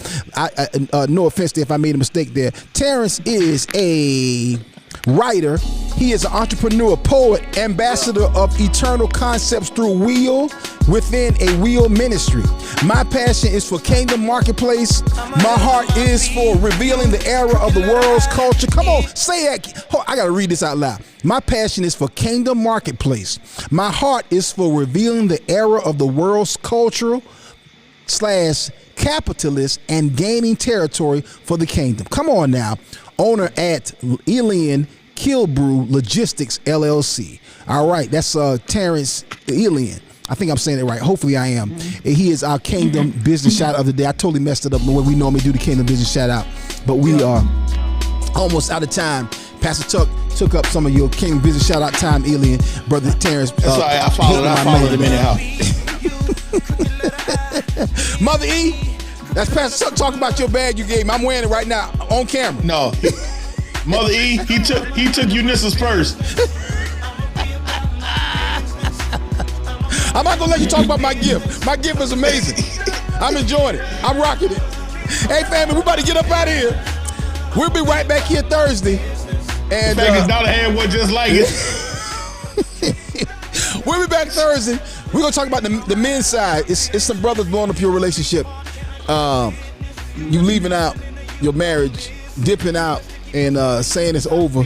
No offense if I made a mistake there. Terrence is a writer. He is an entrepreneur, poet, ambassador of eternal concepts through Wheel within a Wheel ministry. My passion is for Kingdom Marketplace. My heart is for revealing the era of the world's culture. Come on, say that. I got to read this out loud. My passion is for Kingdom Marketplace. My heart is for revealing the era of the world's cultural / capitalist and gaining territory for the kingdom. Come on now. Owner at Elian Kilbrew Logistics LLC. All right, that's Terrence Elian. I think I'm saying it right. Hopefully I am. He is our Kingdom Business shout out of the day. I totally messed it up the way we normally do the Kingdom Business shout out, but we are almost out of time. Pastor Tuck took up some of your Kingdom Business shout out time, Elian. Brother Terrence. That's right. I followed him anyhow. Mother E, that's Pastor Tuck talking about your bag you gave me. I'm wearing it right now on camera. No. Mother E, he took Eunice's purse. I'm not gonna let you talk about my gift. My gift is amazing. I'm enjoying it. I'm rocking it. Hey family, we about to get up out of here. We'll be right back here Thursday. And Dollar had one just like it. We'll be back Thursday. We're gonna talk about the men's side. It's some brothers blowing up your relationship. You leaving out your marriage, dipping out, and saying it's over.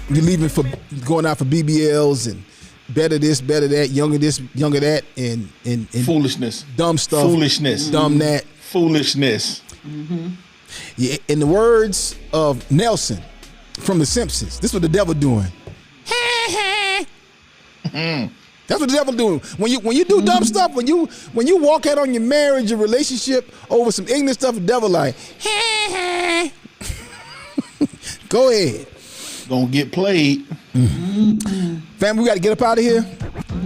You leaving for going out for BBLs and better this, better that, younger this, younger that, and foolishness, dumb stuff, foolishness, dumb that, foolishness. Mm-hmm. Yeah, in the words of Nelson from The Simpsons, this is what the devil doing. That's what the devil doing. When you do dumb stuff, when you walk out on your marriage, your relationship over some ignorant stuff, the devil like, go ahead. Gonna get played. Mm-hmm. Family, we got to get up out of here.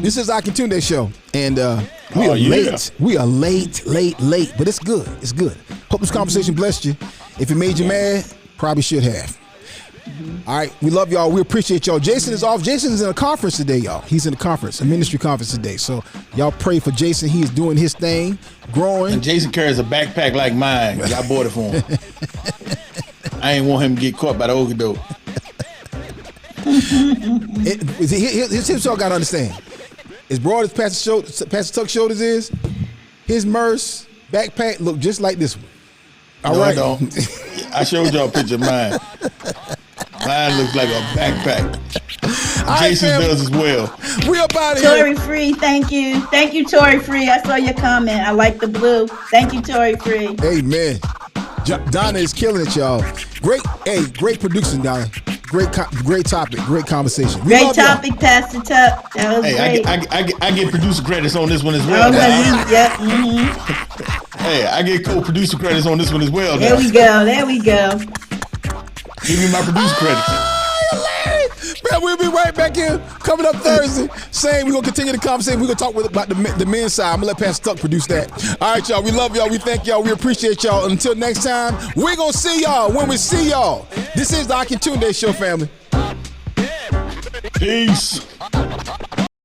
This is Akintunde Show, and we are late. We are late, but it's good. It's good. Hope this conversation blessed you. If it made you mad, probably should have. All right, we love y'all. We appreciate y'all. Jason is off. Jason is in a conference today, y'all. He's in a conference, a ministry conference today. So y'all pray for Jason. He is doing his thing, growing. And Jason carries a backpack like mine. I bought it for him. I ain't want him to get caught by the okey doke. Here's what y'all gotta understand. As broad as Pastor Tuck's shoulders is, his Merce backpack look just like this one. All No, right. I don't. I showed y'all a picture of mine. Mine looks like a backpack. right, Jason fam. does as well. We up out of here. Tory Free, thank you. Thank you, Tory Free. I saw your comment. I like the blue. Thank you, Tory Free. Amen. Donna is killing it, y'all. Great producing, Donna. Great topic. Great conversation. We Great love y'all. topic, Pastor Tuck. That was Hey, great. I get producer credits on this one as well. Oh, Now. yep. Mm-hmm. Hey, I get co-producer credits on this one as well. There Now. we go. There we go. Give me my producer credits. Man, we'll be right back here. Coming up Thursday. Same, we're going to continue the conversation. We're going to talk about the men's side. I'm going to let Pastor Tuck produce that. All right, y'all. We love y'all. We thank y'all. We appreciate y'all. Until next time, we're going to see y'all when we see y'all. This is the Akintunde Show, family. Peace.